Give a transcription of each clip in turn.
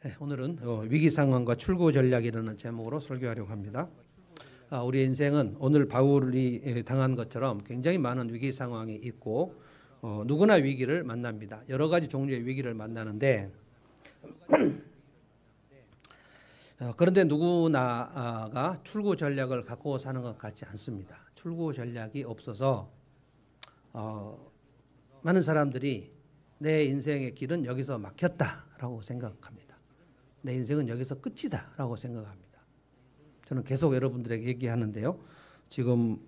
네, 오늘은 위기 상황과 출구 전략이라는 제목으로 설교하려고 합니다. 우리 인생은 오늘 바울이 당한 것처럼 굉장히 많은 위기 상황이 있고 누구나 위기를 만납니다. 여러 가지 종류의 위기를 만나는데 그런데 누구나가 출구 전략을 갖고 사는 것 같지 않습니다. 출구 전략이 없어서 많은 사람들이 내 인생의 길은 여기서 막혔다라고 생각합니다. 내 인생은 여기서 끝이다라고 생각합니다. 저는 계속 여러분들에게 얘기하는데요. 지금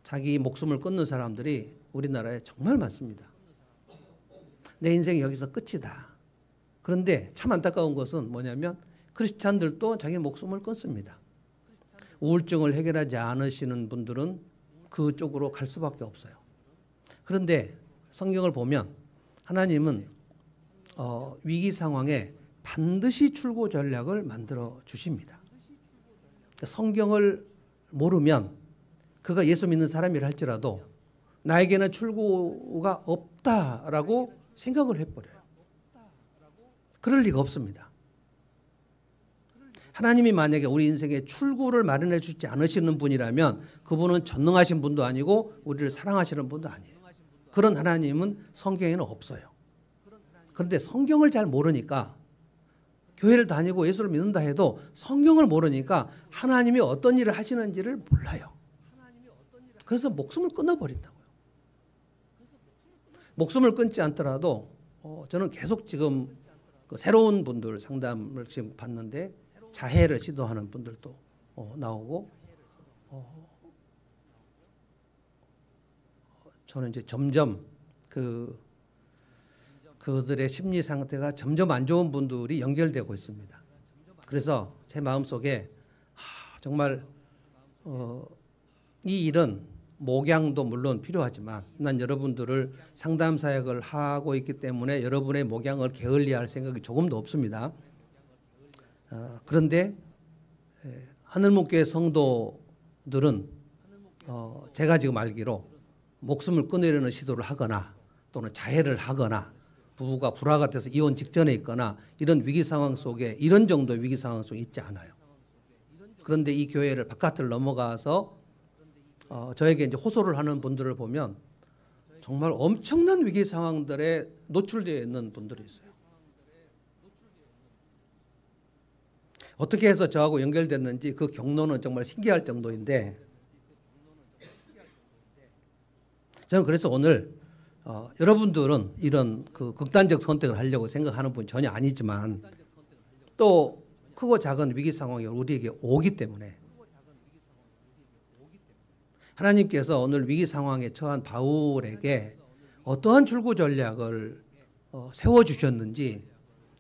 자기 목숨을 끊는 사람들이 우리나라에 정말 많습니다. 내 인생이 여기서 끝이다. 그런데 참 안타까운 것은 뭐냐면 크리스찬들도 자기 목숨을 끊습니다. 우울증을 해결하지 않으시는 분들은 그쪽으로 갈 수밖에 없어요. 그런데 성경을 보면 하나님은 위기 상황에 반드시 출구 전략을 만들어 주십니다. 성경을 모르면 그가 예수 믿는 사람이라 할지라도 나에게는 출구가 없다라고 생각을 해버려요. 그럴 리가 없습니다. 하나님이 만약에 우리 인생에 출구를 마련해 주지 않으시는 분이라면 그분은 전능하신 분도 아니고 우리를 사랑하시는 분도 아니에요. 그런 하나님은 성경에는 없어요. 그런데 성경을 잘 모르니까 교회를 다니고 예수를 믿는다 해도 성경을 모르니까 하나님이 어떤 일을 하시는지를 몰라요. 그래서 목숨을 끊어버린다고요. 목숨을 끊지 않더라도 저는 계속 지금 새로운 분들 상담을 지금 받는데 자해를 시도하는 분들도 나오고 저는 이제 점점 그들의 심리 상태가 점점 안 좋은 분들이 연결되고 있습니다. 그래서 제 마음속에 정말 이 일은 목양도 물론 필요하지만 난 여러분들을 상담 사역을 하고 있기 때문에 여러분의 목양을 게을리할 생각이 조금도 없습니다. 그런데 하늘목교회 성도들은 제가 지금 알기로 목숨을 끊으려는 시도를 하거나 또는 자해를 하거나 부부가 불화가 돼서 이혼 직전에 있거나 이런 위기 상황 속에 이런 정도의 위기 상황 속에 있지 않아요. 그런데 이 교회를 바깥을 넘어가서 저에게 이제 호소를 하는 분들을 보면 정말 엄청난 위기 상황들에 노출되어 있는 분들이 있어요. 어떻게 해서 저하고 연결됐는지 그 경로는 정말 신기할 정도인데 저는 그래서 오늘 여러분들은 이런 극단적 선택을 하려고 생각하는 분이 전혀 아니지만 또 크고 작은 위기 상황이 우리에게 오기 때문에 하나님께서 오늘 위기 상황에 처한 바울에게 어떠한 출구 전략을 세워주셨는지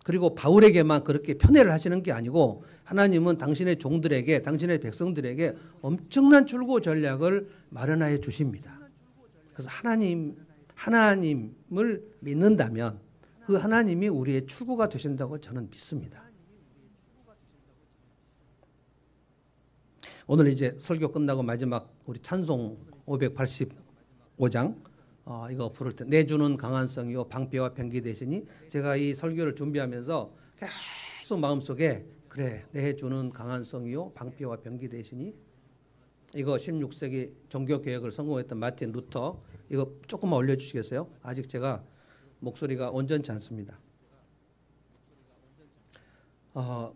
그리고 바울에게만 그렇게 편애를 하시는 게 아니고 하나님은 당신의 종들에게 당신의 백성들에게 엄청난 출구 전략을 마련하여 주십니다. 그래서 하나님을 믿는다면 그 하나님이 우리의 출구가 되신다고 저는 믿습니다. 오늘 이제 설교 끝나고 마지막 우리 찬송 585장 이거 부를 때 내주는 강한 성이요 방패와 병기 되시니 제가 이 설교를 준비하면서 계속 마음속에 그래 내주는 강한 성이요 방패와 병기 되시니 이거 16세기 종교개혁을 성공했던 마틴 루터 이거 조금만 올려주시겠어요? 아직 제가 목소리가 온전치 않습니다.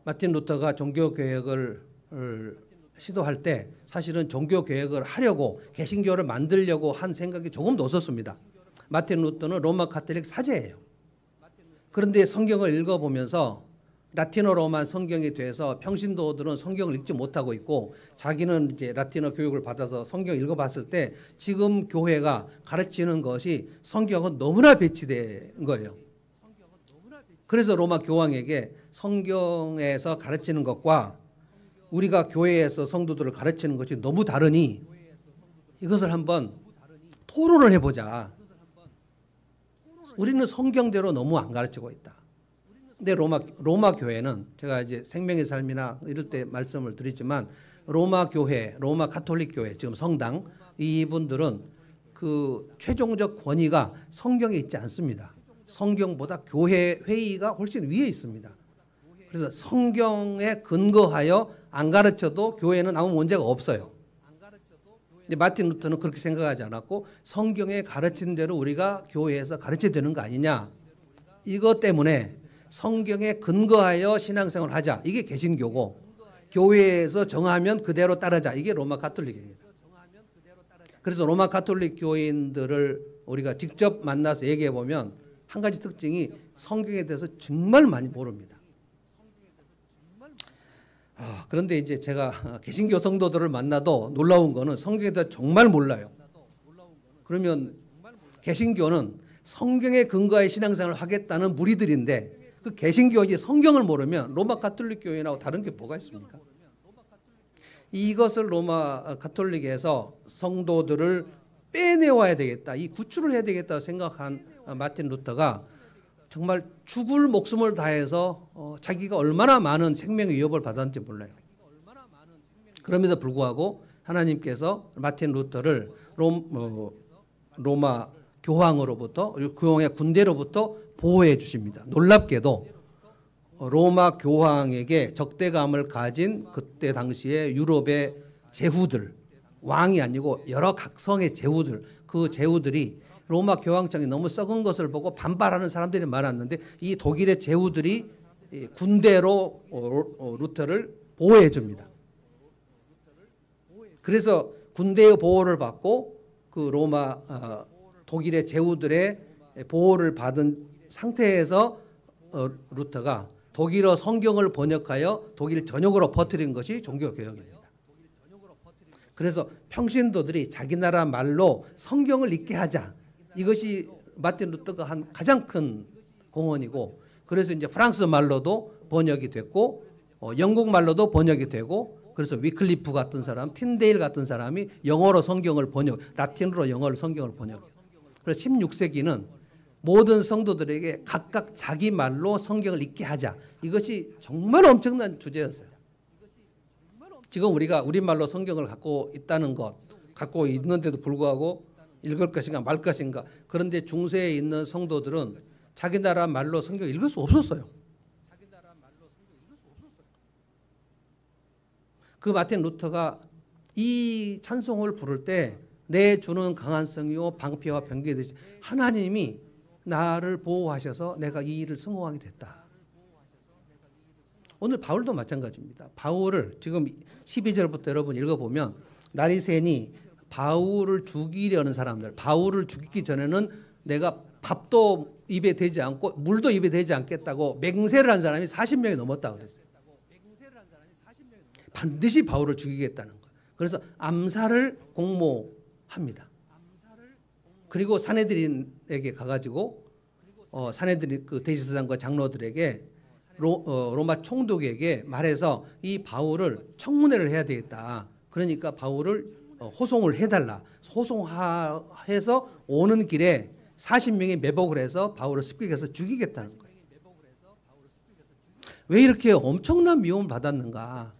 마틴 루터가 종교개혁을 시도할 때 사실은 종교개혁을 하려고 개신교를 만들려고 한 생각이 조금도 없었습니다. 마틴 루터는 로마 카톨릭 사제예요. 그런데 성경을 읽어보면서 라틴어로만 성경이 돼서 평신도들은 성경을 읽지 못하고 있고 자기는 이제 라틴어 교육을 받아서 성경 읽어봤을 때 지금 교회가 가르치는 것이 성경은 너무나 배치된 거예요. 그래서 로마 교황에게 성경에서 가르치는 것과 우리가 교회에서 성도들을 가르치는 것이 너무 다르니 이것을 한번 토론을 해보자. 우리는 성경대로 너무 안 가르치고 있다. 근데 로마 교회는 제가 이제 생명의 삶이나 이럴 때 말씀을 드리지만 로마 교회, 로마 가톨릭 교회, 지금 성당 이분들은 그 최종적 권위가 성경에 있지 않습니다. 성경보다 교회 회의가 훨씬 위에 있습니다. 그래서 성경에 근거하여 안 가르쳐도 교회는 아무 문제가 없어요. 근데 마틴 루터는 그렇게 생각하지 않았고 성경에 가르친 대로 우리가 교회에서 가르쳐야 되는 거 아니냐. 이것 때문에 성경에 근거하여 신앙생활을 하자. 이게 개신교고 교회에서 정하면 그대로 따르자. 이게 로마 가톨릭입니다. 그래서 로마 가톨릭 교인들을 우리가 직접 만나서 얘기해 보면 한 가지 특징이 성경에 대해서 정말 많이 모릅니다. 그런데 이제 제가 개신교 성도들을 만나도 놀라운 거는 성경에 대해서 정말 몰라요. 그러면 개신교는 성경에 근거해 신앙생활을 하겠다는 무리들인데 그 개신교의 성경을 모르면 로마 가톨릭 교회하고 다른 게 뭐가 있습니까? 이것을 로마 가톨릭에서 성도들을 빼내와야 되겠다. 이 구출을 해야 되겠다고 생각한 마틴 루터가 정말 죽을 목숨을 다해서 자기가 얼마나 많은 생명의 위협을 받았는지 몰라요. 그럼에도 불구하고 하나님께서 마틴 루터를 로마 교황으로부터 교황의 군대로부터 보호해 주십니다. 놀랍게도 로마 교황에게 적대감을 가진 그때 당시에 유럽의 제후들, 왕이 아니고 여러 각성의 제후들, 그 제후들이 로마 교황청이 너무 썩은 것을 보고 반발하는 사람들이 많았는데 이 독일의 제후들이 군대로 루터를 보호해 줍니다. 그래서 군대의 보호를 받고 그 로마 독일의 제후들의 보호를 받은 상태에서 루터가 독일어 성경을 번역하여 독일 전역으로 퍼뜨린 것이 종교개혁입니다. 그래서 평신도들이 자기 나라 말로 성경을 읽게 하자. 이것이 마틴 루터가 한 가장 큰 공헌이고 그래서 이제 프랑스 말로도 번역이 됐고 영국 말로도 번역이 되고 그래서 위클리프 같은 사람, 틴데일 같은 사람이 영어로 성경을 번역, 라틴어로 영어로 성경을 번역해요. 그래서 16세기는 모든 성도들에게 각각 자기 말로 성경을 읽게 하자. 이것이 정말 엄청난 주제였어요. 지금 우리가 우리말로 성경을 갖고 있다는 것, 갖고 있는데도 불구하고 읽을 것인가 말 것인가. 그런데 중세에 있는 성도들은 자기 나라 말로 성경을 읽을 수 없었어요. 그 마틴 루터가 이 찬송을 부를 때 내 주는 강한 성이요 방패와 병기에 되시 하나님이 나를 보호하셔서 내가 이 일을 성공하게 됐다. 오늘 바울도 마찬가지입니다. 바울을 지금 12절부터 여러분 읽어보면 나리센이 바울을 죽이려는 사람들, 바울을 죽이기 전에는 내가 밥도 입에 대지 않고 물도 입에 대지 않겠다고 맹세를 한 사람이 40명이 넘었다고 그랬어요. 반드시 바울을 죽이겠다는 거. 그래서 암살을 공모합니다. 그리고 사내들인에게 가가지고 사내들이 그 대제사장과 장로들에게 로마 총독에게 말해서 이 바울을 청문회를 해야 되겠다. 그러니까 바울을 호송을 해달라. 호송해서 오는 길에 40명이 매복을 해서 바울을 습격해서 죽이겠다는 거예요. 왜 이렇게 엄청난 미움을 받았는가?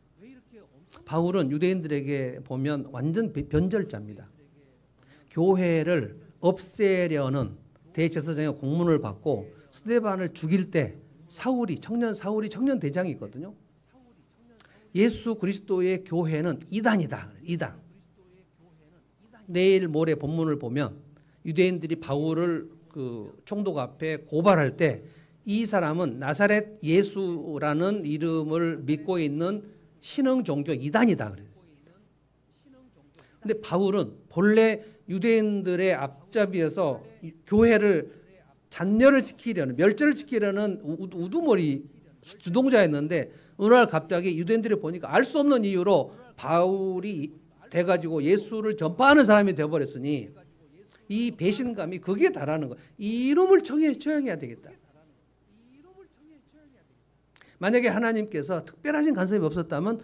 바울은 유대인들에게 보면 완전 변절자입니다. 교회를 없애려는 대제사장의 공문을 받고 스데반을 죽일 때 청년 사울이 청년 대장이거든요. 예수 그리스도의 교회는 이단이다. 이단. 내일 모레 본문을 보면 유대인들이 바울을 그 총독 앞에 고발할 때 이 사람은 나사렛 예수라는 이름을 믿고 있는 신흥 종교 이단이다 그래요. 근데 바울은 본래 유대인들의 앞잡이에서 교회를 잔멸을 시키려는 멸절을 시키려는 우두머리 주동자였는데 어느 날 갑자기 유대인들이 보니까 알 수 없는 이유로 바울이 돼가지고 예수를 전파하는 사람이 되어버렸으니 이 배신감이 거기에 달하는 거예요. 이 이름을 처형해야 되겠다. 만약에 하나님께서 특별하신 간섭이 없었다면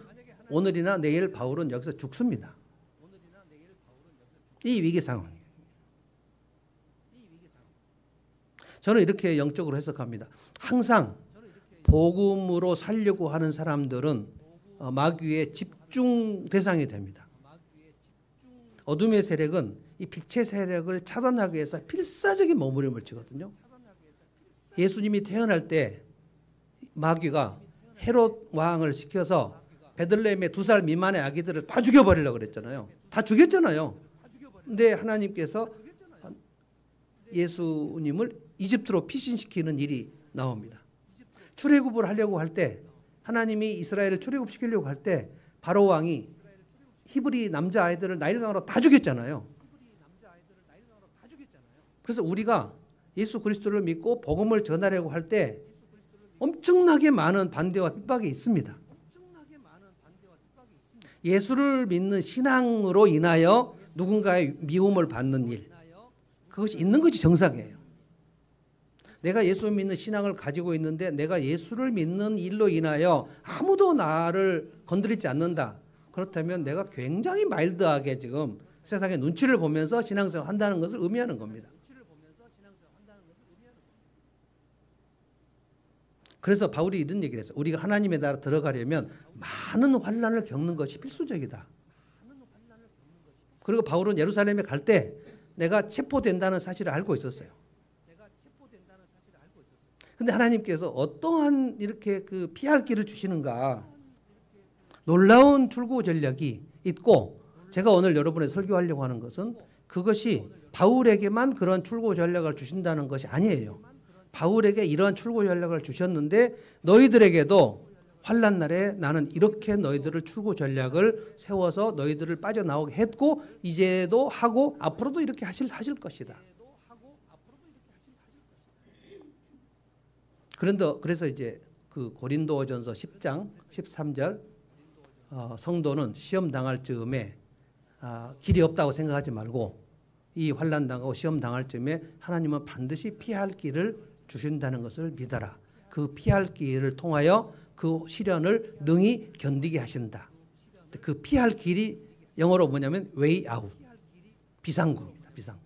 오늘이나 내일 바울은 여기서 죽습니다. 이 위기 상황이에요. 저는 이렇게 영적으로 해석합니다. 항상 복음으로 살려고 하는 사람들은 마귀의 집중 대상이 됩니다. 어둠의 세력은 이 빛의 세력을 차단하기 위해서 필사적인 몸부림을 치거든요. 예수님이 태어날 때 마귀가 헤롯 왕을 시켜서 베들레헴의 2살 미만의 아기들을 다 죽여버리려고 그랬잖아요. 다 죽였잖아요. 근데 하나님께서 예수님을 이집트로 피신시키는 일이 나옵니다. 출애굽을 하려고 할 때, 하나님이 이스라엘을 출애굽시키려고 할 때 바로 왕이 히브리 남자아이들을 나일강으로 다 죽였잖아요. 그래서 우리가 예수 그리스도를 믿고 복음을 전하려고 할 때 엄청나게 많은 반대와 핍박이 있습니다. 예수를 믿는 신앙으로 인하여 누군가의 미움을 받는 일, 그것이 있는 것이 정상이에요. 내가 예수 믿는 신앙을 가지고 있는데 내가 예수를 믿는 일로 인하여 아무도 나를 건드리지 않는다. 그렇다면 내가 굉장히 마일드하게 지금 세상의 눈치를 보면서 신앙생활 한다는 것을 의미하는 겁니다. 그래서 바울이 이런 얘기를 했어요. 우리가 하나님의 나라 들어가려면 많은 환난을 겪는 것이 필수적이다. 그리고 바울은 예루살렘에 갈 때 내가 체포된다는 사실을 알고 있었어요. 근데 하나님께서 어떠한 이렇게 그 피할 길을 주시는가, 놀라운 출구 전략이 있고, 제가 오늘 여러분에 설교하려고 하는 것은 그것이 바울에게만 그런 출구 전략을 주신다는 것이 아니에요. 바울에게 이러한 출구 전략을 주셨는데 너희들에게도 환난 날에 나는 이렇게 너희들을 출구 전략을 세워서 너희들을 빠져나오게 했고 이제도 하고 앞으로도 이렇게 하실 것이다. 그래서 이제 그 고린도전서 10장 13절 성도는 시험 당할 즈음에 길이 없다고 생각하지 말고 이 환난 당하고 시험 당할 즈음에 하나님은 반드시 피할 길을 주신다는 것을 믿어라. 그 피할 길을 통하여 그 시련을 능히 견디게 하신다. 그 피할 길이 영어로 뭐냐면 way out, 비상구입니다. 비상구.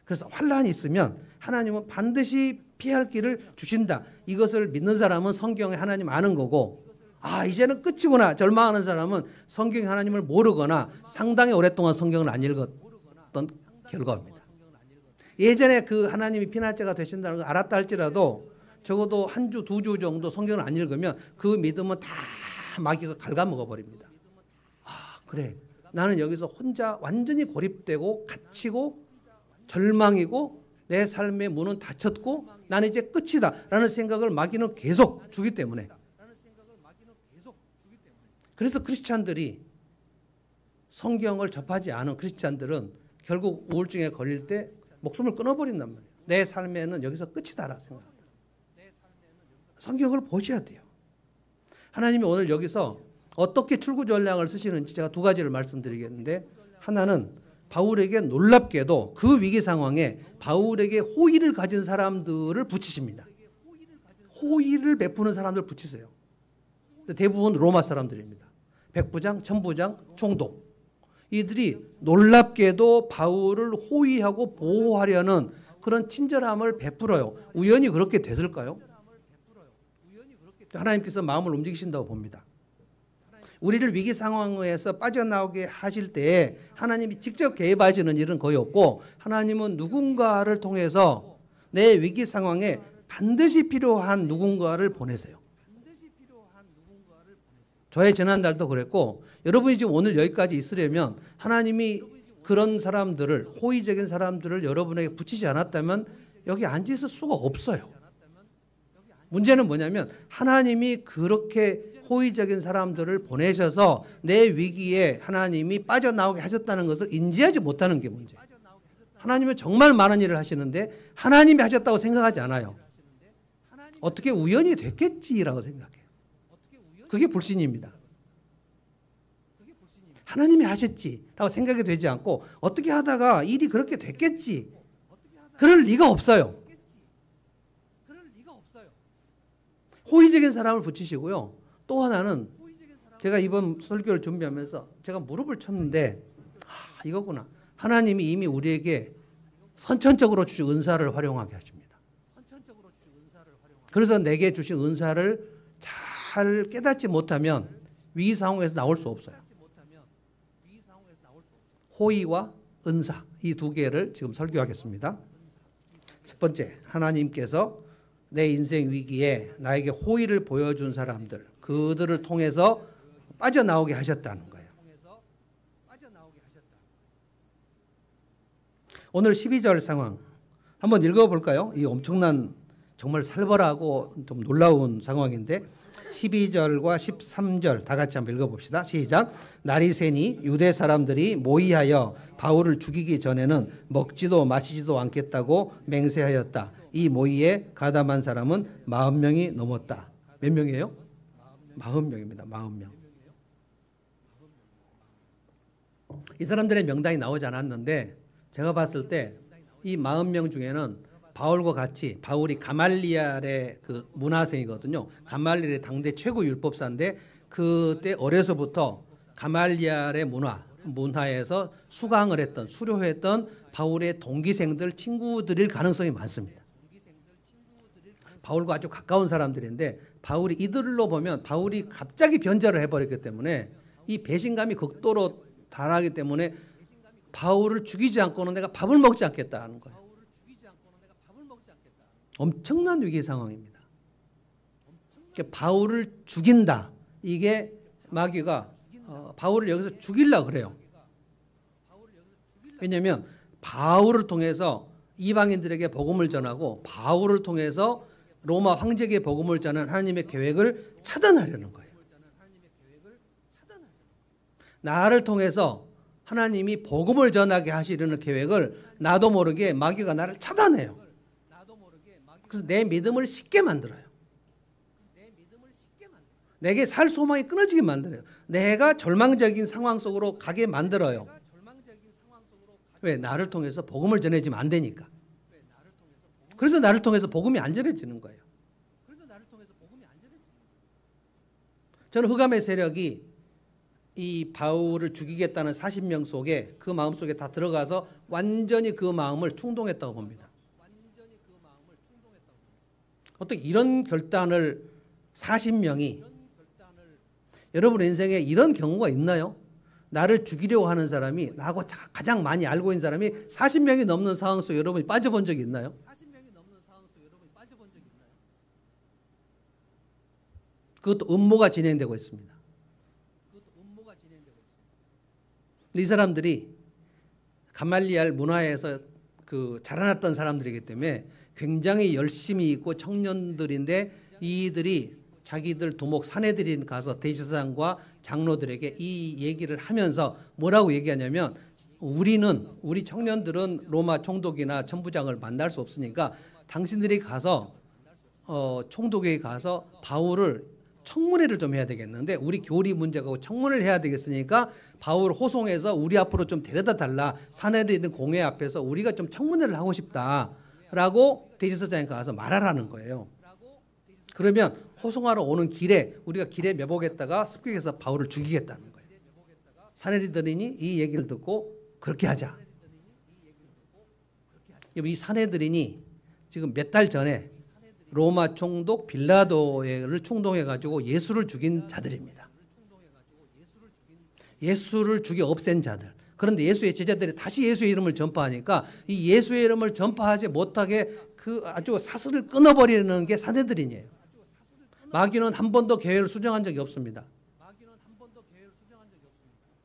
그래서 환난이 있으면 하나님은 반드시 피할 길을 주신다. 이것을 믿는 사람은 성경에 하나님 아는 거고, 이제는 끝이구나 절망하는 사람은 성경에 하나님을 모르거나 상당히 오랫동안 성경을 안 읽었던 결과입니다. 예전에 그 하나님이 피난처가 되신다는 걸 알았다 할지라도 적어도 한 주, 2주 정도 성경을 안 읽으면 그 믿음은 다 마귀가 갉아먹어 버립니다. 그래, 나는 여기서 혼자 완전히 고립되고 갇히고 절망이고 내 삶의 문은 닫혔고 나는 이제 끝이다 라는 생각을 마귀는 계속 주기 때문에, 그래서 크리스찬들이, 성경을 접하지 않은 크리스찬들은 결국 우울증에 걸릴 때 목숨을 끊어버린단 말이에요. 내 삶에는 여기서 끝이다라 생각합니다. 성경을 보셔야 돼요. 하나님이 오늘 여기서 어떻게 출구 전략을 쓰시는지 제가 2가지를 말씀드리겠는데, 하나는 바울에게 놀랍게도 그 위기 상황에 바울에게 호의를 가진 사람들을 붙이십니다. 호의를 베푸는 사람들 붙이세요. 대부분 로마 사람들입니다. 백부장, 천부장, 총독. 이들이 놀랍게도 바울을 호의하고 보호하려는 그런 친절함을 베풀어요. 우연히 그렇게 됐을까요? 하나님께서 마음을 움직이신다고 봅니다. 우리를 위기 상황에서 빠져나오게 하실 때 하나님이 직접 개입하시는 일은 거의 없고, 하나님은 누군가를 통해서 내 위기 상황에 반드시 필요한 누군가를 보내세요. 저의 지난달도 그랬고, 여러분이 지금 오늘 여기까지 있으려면 하나님이 그런 사람들을, 호의적인 사람들을 여러분에게 붙이지 않았다면 여기 앉아 있을 수가 없어요. 문제는 뭐냐면 하나님이 그렇게 호의적인 사람들을 보내셔서 내 위기에 하나님이 빠져나오게 하셨다는 것을 인지하지 못하는 게 문제예요. 하나님은 정말 많은 일을 하시는데 하나님이 하셨다고 생각하지 않아요. 어떻게 우연히 됐겠지라고 생각해요. 그게 불신입니다. 하나님이 하셨지라고 생각이 되지 않고 어떻게 하다가 일이 그렇게 됐겠지, 그럴 리가 없어요. 호의적인 사람을 붙이시고요. 또 하나는, 제가 이번 설교를 준비하면서 제가 무릎을 쳤는데 이거구나. 하나님이 이미 우리에게 선천적으로 주신 은사를 활용하게 하십니다. 그래서 내게 주신 은사를 잘 깨닫지 못하면 위기 상황에서 나올 수 없어요. 호의와 은사, 이 2개를 지금 설교하겠습니다. 첫 번째, 하나님께서 내 인생 위기에 나에게 호의를 보여준 사람들, 그들을 통해서 빠져나오게 하셨다는 거예요. 오늘 12절 상황 한번 읽어볼까요? 이 엄청난 정말 살벌하고 좀 놀라운 상황인데 12절과 13절 다 같이 한번 읽어봅시다. 시작. 날이 새니 유대 사람들이 모의하여 바울을 죽이기 전에는 먹지도 마시지도 않겠다고 맹세하였다. 이 모의에 가담한 사람은 40명이 넘었다. 몇 명이에요? 40명입니다. 40명. 이 사람들의 명단이 나오지 않았는데 제가 봤을 때 이 40명 중에는 바울과 같이, 바울이 가말리엘의 그 문화생이거든요. 가말리엘의 당대 최고 율법사인데 그때 어려서부터 가말리엘의 문화에서 수강을 했던, 수료했던 바울의 동기생들, 친구들일 가능성이 많습니다. 바울과 아주 가까운 사람들인데 바울이 이들로 보면 바울이 갑자기 변절을 해버렸기 때문에 이 배신감이 극도로 달하기 때문에 바울을 죽이지 않고는 내가 밥을 먹지 않겠다 하는 거예요. 엄청난 위기 상황입니다. 그러니까 바울을 죽인다. 이게 마귀가 바울을 여기서 죽이려고 그래요. 왜냐하면 바울을 통해서 이방인들에게 복음을 전하고 바울을 통해서 로마 황제에게 복음을 전하는 하나님의 계획을 차단하려는 거예요. 나를 통해서 하나님이 복음을 전하게 하시려는 계획을 나도 모르게 마귀가 나를 차단해요. 그래서 내 믿음을 쉽게 만들어요. 내게 살 소망이 끊어지게 만들어요. 내가 절망적인 상황 속으로 가게 만들어요. 왜? 나를 통해서 복음을 전해지면 안 되니까. 그래서 나를 통해서 복음이 안 전해지는 거예요. 저는 흑암의 세력이 이 바울을 죽이겠다는 40명 속에 그 마음 속에 다 들어가서 완전히 그 마음을 충동했다고 봅니다. 어떻게 이런 결단을 40명이, 여러분 인생에 이런 경우가 있나요? 나를 죽이려고 하는 사람이, 나하고 가장 많이 알고 있는 사람이 40명이 넘는 상황 속에 여러분이 빠져본 적이 있나요? 그것도 음모가 진행되고 있습니다. 이 사람들이 가말리엘 문화에서 자라났던 사람들이기 때문에 굉장히 열심히 있고 청년들인데 이들이 자기들 두목 사내들이 가서 대제사장과 장로들에게 이 얘기를 하면서 뭐라고 얘기하냐면 우리 청년들은 로마 총독이나 천부장을 만날 수 없으니까 당신들이 가서 총독에게 가서 바울을 청문회를 좀 해야 되겠는데 우리 교리 문제가 청문회를 해야 되겠으니까 바울 호송해서 우리 앞으로 좀 데려다 달라. 사내들이 있는 공회 앞에서 우리가 좀 청문회를 하고 싶다라고 대제사장에 가서 말하라는 거예요. 그러면 호송하러 오는 길에 우리가 길에 매복했다가 습격해서 바울을 죽이겠다는 거예요. 사내들이니 이 얘기를 듣고 그렇게 하자. 이 사내들이니 지금 몇 달 전에 로마 총독 빌라도를 충동해가지고 예수를 죽인 자들입니다. 예수를 죽여 없앤 자들. 그런데 예수의 제자들이 다시 예수의 이름을 전파하니까 이 예수의 이름을 전파하지 못하게 아주 사슬을 끊어버리는 게 사내들이에요. 마귀는 한 번도 계획을 수정한 적이 없습니다.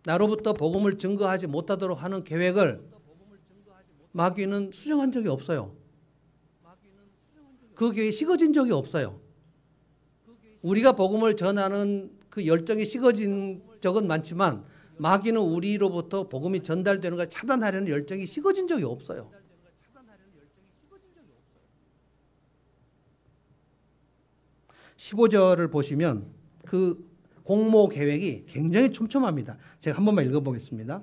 나로부터 복음을 증거하지 못하도록 하는 계획을 마귀는 수정한 적이 없어요. 그 계획이 식어진 적이 없어요. 우리가 복음을 전하는 그 열정이 식어진 적은 많지만 마귀는 우리로부터 복음이 전달되는 걸 차단하려는 열정이 식어진 적이 없어요. (15절을) 보시면 그 공모 계획이 굉장히 촘촘합니다. 제가 한 번만 읽어보겠습니다.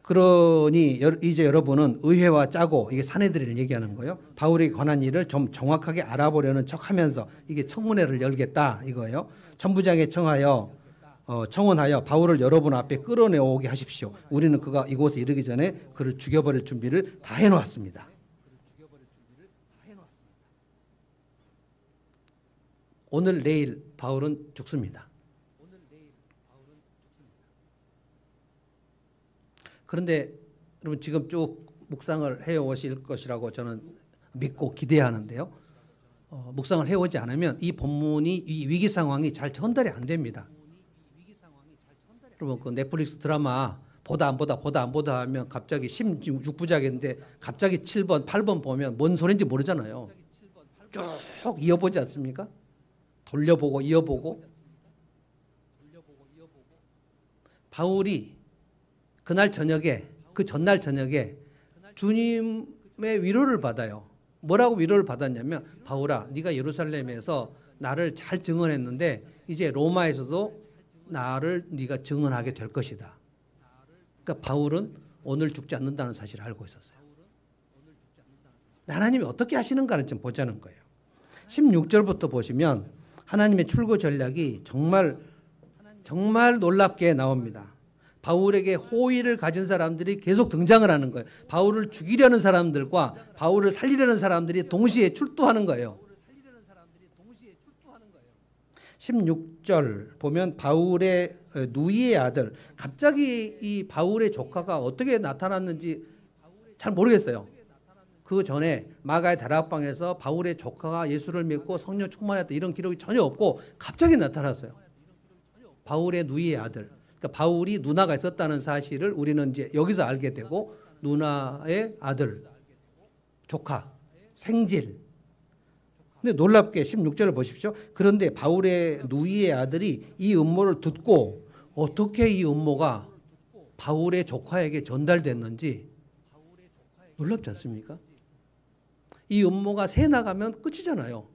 그러니 이제 여러분은 의회와 짜고, 이게 사내들을 얘기하는 거예요. 바울에 관한 일을 좀 정확하게 알아보려는 척하면서 이게 청문회를 열겠다 이거예요. 천부장에 청원하여 바울을 여러분 앞에 끌어내오게 하십시오. 우리는 그가 이곳에 이르기 전에 그를 죽여버릴 준비를 다 해놓았습니다. 오늘 내일 바울은 죽습니다. 그런데 여러분 지금 쭉 묵상을 해오실 것이라고 저는 믿고 기대하는데요. 묵상을 해오지 않으면 이 본문이 이 위기 상황이 잘 전달이 안 됩니다. 여러분 그 넷플릭스 드라마 보다 안 보다 하면 갑자기 16부작인데 갑자기 7번, 8번 보면 뭔 소리인지 모르잖아요. 쭉 이어보지 않습니까? 돌려보고 이어보고. 바울이 그날 저녁에 그 전날 저녁에 주님의 위로를 받아요. 뭐라고 위로를 받았냐면 바울아 네가 예루살렘에서 나를 잘 증언했는데 이제 로마에서도 나를 네가 증언하게 될 것이다. 그러니까 바울은 오늘 죽지 않는다는 사실을 알고 있었어요. 하나님이 어떻게 하시는가를 좀 보자는 거예요. 16절부터 보시면 하나님의 출구 전략이 정말 놀랍게 나옵니다. 바울에게 호의를 가진 사람들이 계속 등장을 하는 거예요. 바울을 죽이려는 사람들과 바울을 살리려는 사람들이 동시에 출두하는 거예요. 16절 보면 바울의 누이의 아들, 갑자기 이 바울의 조카가 어떻게 나타났는지 잘 모르겠어요. 그 전에 마가의 다락방에서 바울의 조카가 예수를 믿고 성령 충만했다 이런 기록이 전혀 없고 갑자기 나타났어요. 바울의 누이의 아들. 그러니까 바울이 누나가 있었다는 사실을 우리는 이제 여기서 알게 되고 누나의 아들, 조카, 생질. 근데 놀랍게 16절을 보십시오. 그런데 바울의 누이의 아들이 이 음모를 듣고 어떻게 이 음모가 바울의 조카에게 전달됐는지 놀랍지 않습니까? 이 음모가 새 나가면 끝이잖아요.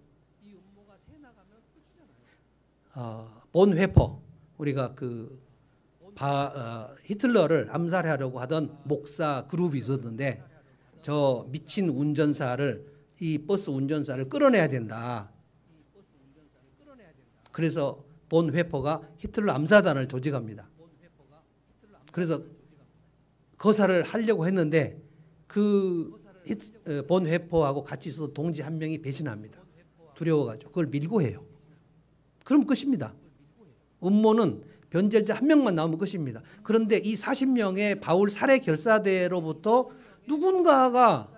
본 회퍼, 우리가 히틀러를 암살하려고 하던 목사 그룹이 있었는데 저 미친 운전사를 이 버스 운전사를 끌어내야 된다. 그래서 본 회퍼가 히틀러 암사단을 조직합니다. 그래서 거사를 하려고 했는데 본 회퍼하고 같이 있어서 동지 한 명이 배신합니다. 두려워가지고 그걸 밀고 해요. 그럼 끝입니다. 음모는 변절자 한 명만 나오면 끝입니다. 그런데 이 40명의 바울 살해 결사대로부터 누군가가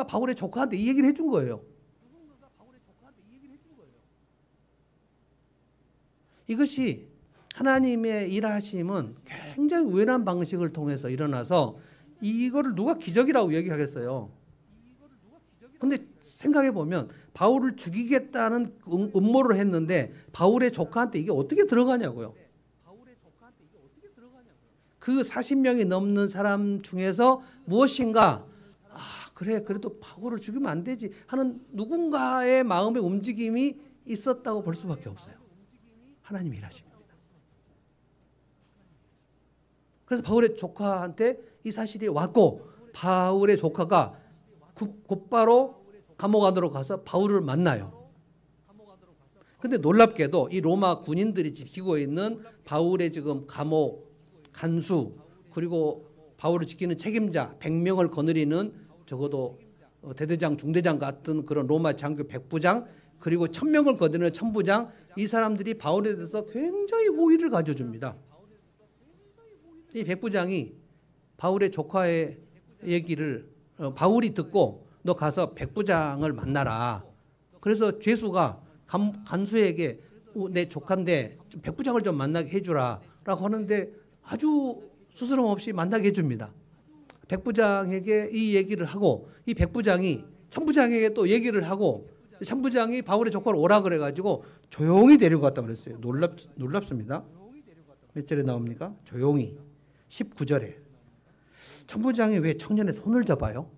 바울의 조카한테 이 얘기를 해준 거예요. 이것이 하나님의 일하심은 굉장히 우연한 방식을 통해서 일어나서 이거를 누가 기적이라고 얘기하겠어요. 근데 생각해 보면 바울을 죽이겠다는 음모를 했는데 바울의 조카한테 이게 어떻게 들어가냐고요. 그 40명이 넘는 사람 중에서 무엇인가 그래 그래도 바울을 죽이면 안 되지 하는 누군가의 마음의 움직임이 있었다고 볼 수밖에 없어요. 하나님이 일하십니다. 그래서 바울의 조카한테 이 사실이 왔고 바울의 조카가 곧바로 감옥 안으로 가서 바울을 만나요. 근데 놀랍게도 이 로마 군인들이 지키고 있는 바울의 지금 감옥, 간수, 그리고 바울을 지키는 책임자 100명을 거느리는 적어도 대대장, 중대장 같은 그런 로마 장교 100부장, 그리고 1000명을 거느리는 천부장, 이 사람들이 바울에 대해서 굉장히 호의를 가져줍니다. 이 100부장이 바울의 조카의 얘기를 바울이 듣고 너 가서 100부장을 만나라. 그래서 죄수가 간수에게 내 조카인데 100부장을 좀 만나게 해주라 라고 하는데 아주 스스럼 없이 만나게 해줍니다. 100부장에게 이 얘기를 하고 이 100부장이 천부장에게 또 얘기를 하고 천부장이 바울의 조카를 오라 그래가지고 조용히 데리고 갔다 그랬어요. 놀랍습니다. 몇 절에 나옵니까? 조용히. 19절에. 천부장이 왜 청년의 손을 잡아요?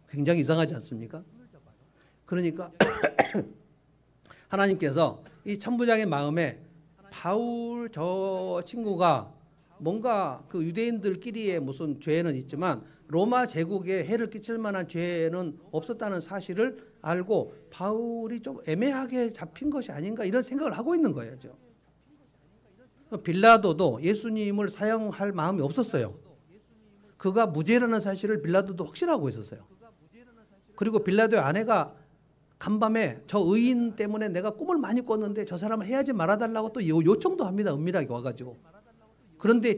굉장히 이상하지 않습니까? 그러니까 하나님께서 이 천부장의 마음에 바울 저 친구가 뭔가 그 유대인들끼리의 무슨 죄는 있지만 로마 제국에 해를 끼칠 만한 죄는 없었다는 사실을 알고 바울이 좀 애매하게 잡힌 것이 아닌가 이런 생각을 하고 있는 거예요. 빌라도도 예수님을 사형할 마음이 없었어요. 그가 무죄라는 사실을 빌라도도 확신하고 있었어요. 그리고 빌라도의 아내가 간밤에 저 의인 때문에 내가 꿈을 많이 꿨는데 저 사람을 해야지 말아달라고 또 요청도 합니다. 은밀하게 와가지고. 그런데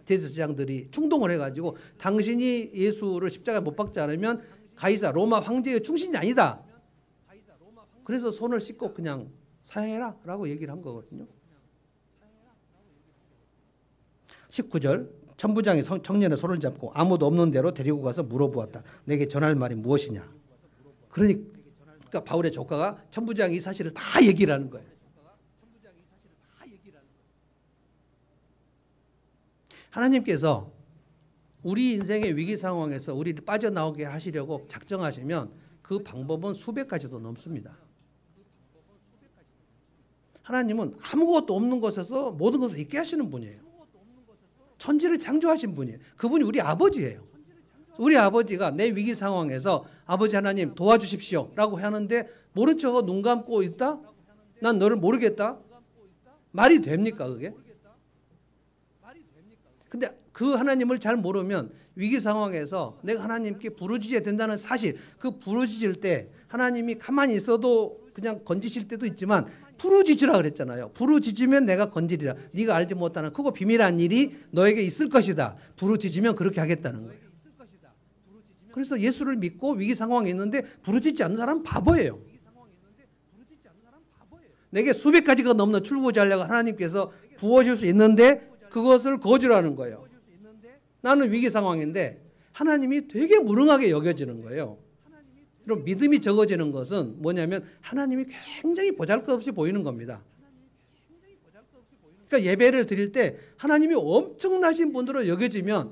제사장들이 충동을 해가지고 당신이 예수를 십자가에 못 박지 않으면 가이사 로마 황제의 충신이 아니다. 그래서 손을 씻고 그냥 사형해라 라고 얘기를 한 거거든요. 19절 천부장이 청년의 손을 잡고 아무도 없는 데로 데리고 가서 물어보았다. 내게 전할 말이 무엇이냐. 그러니까 바울의 조카가 천부장이 이 사실을 다 얘기를 하는 거예요. 하나님께서 우리 인생의 위기 상황에서 우리를 빠져나오게 하시려고 작정하시면 그 방법은 수백 가지도 넘습니다. 하나님은 아무것도 없는 곳에서 모든 것을 있게 하시는 분이에요. 천지를 창조하신 분이에요. 그분이 우리 아버지예요. 우리 아버지가 내 위기 상황에서 아버지 하나님 도와주십시오 라고 하는데 모른 척 눈 감고 있다? 난 너를 모르겠다? 말이 됩니까 그게? 근데 그 하나님을 잘 모르면 위기 상황에서 내가 하나님께 부르짖어야 된다는 사실, 그 부르짖을 때 하나님이 가만히 있어도 그냥 건지실 때도 있지만 부르짖으라 그랬잖아요. 부르짖으면 내가 건지리라. 네가 알지 못하는 크고 비밀한 일이 너에게 있을 것이다. 부르짖으면 그렇게 하겠다는 거예요. 그래서 예수를 믿고 위기 상황에 있는데 부르짖지 않는 사람은 바보예요. 내게 수백 가지가 넘는 출구 전략을 하나님께서 부어줄 수 있는데 그것을 거절하는 거예요. 나는 위기 상황인데 하나님이 되게 무능하게 여겨지는 거예요. 그럼 믿음이 적어지는 것은 뭐냐면 하나님이 굉장히 보잘것없이 보이는 겁니다. 그러니까 예배를 드릴 때 하나님이 엄청나신 분으로 여겨지면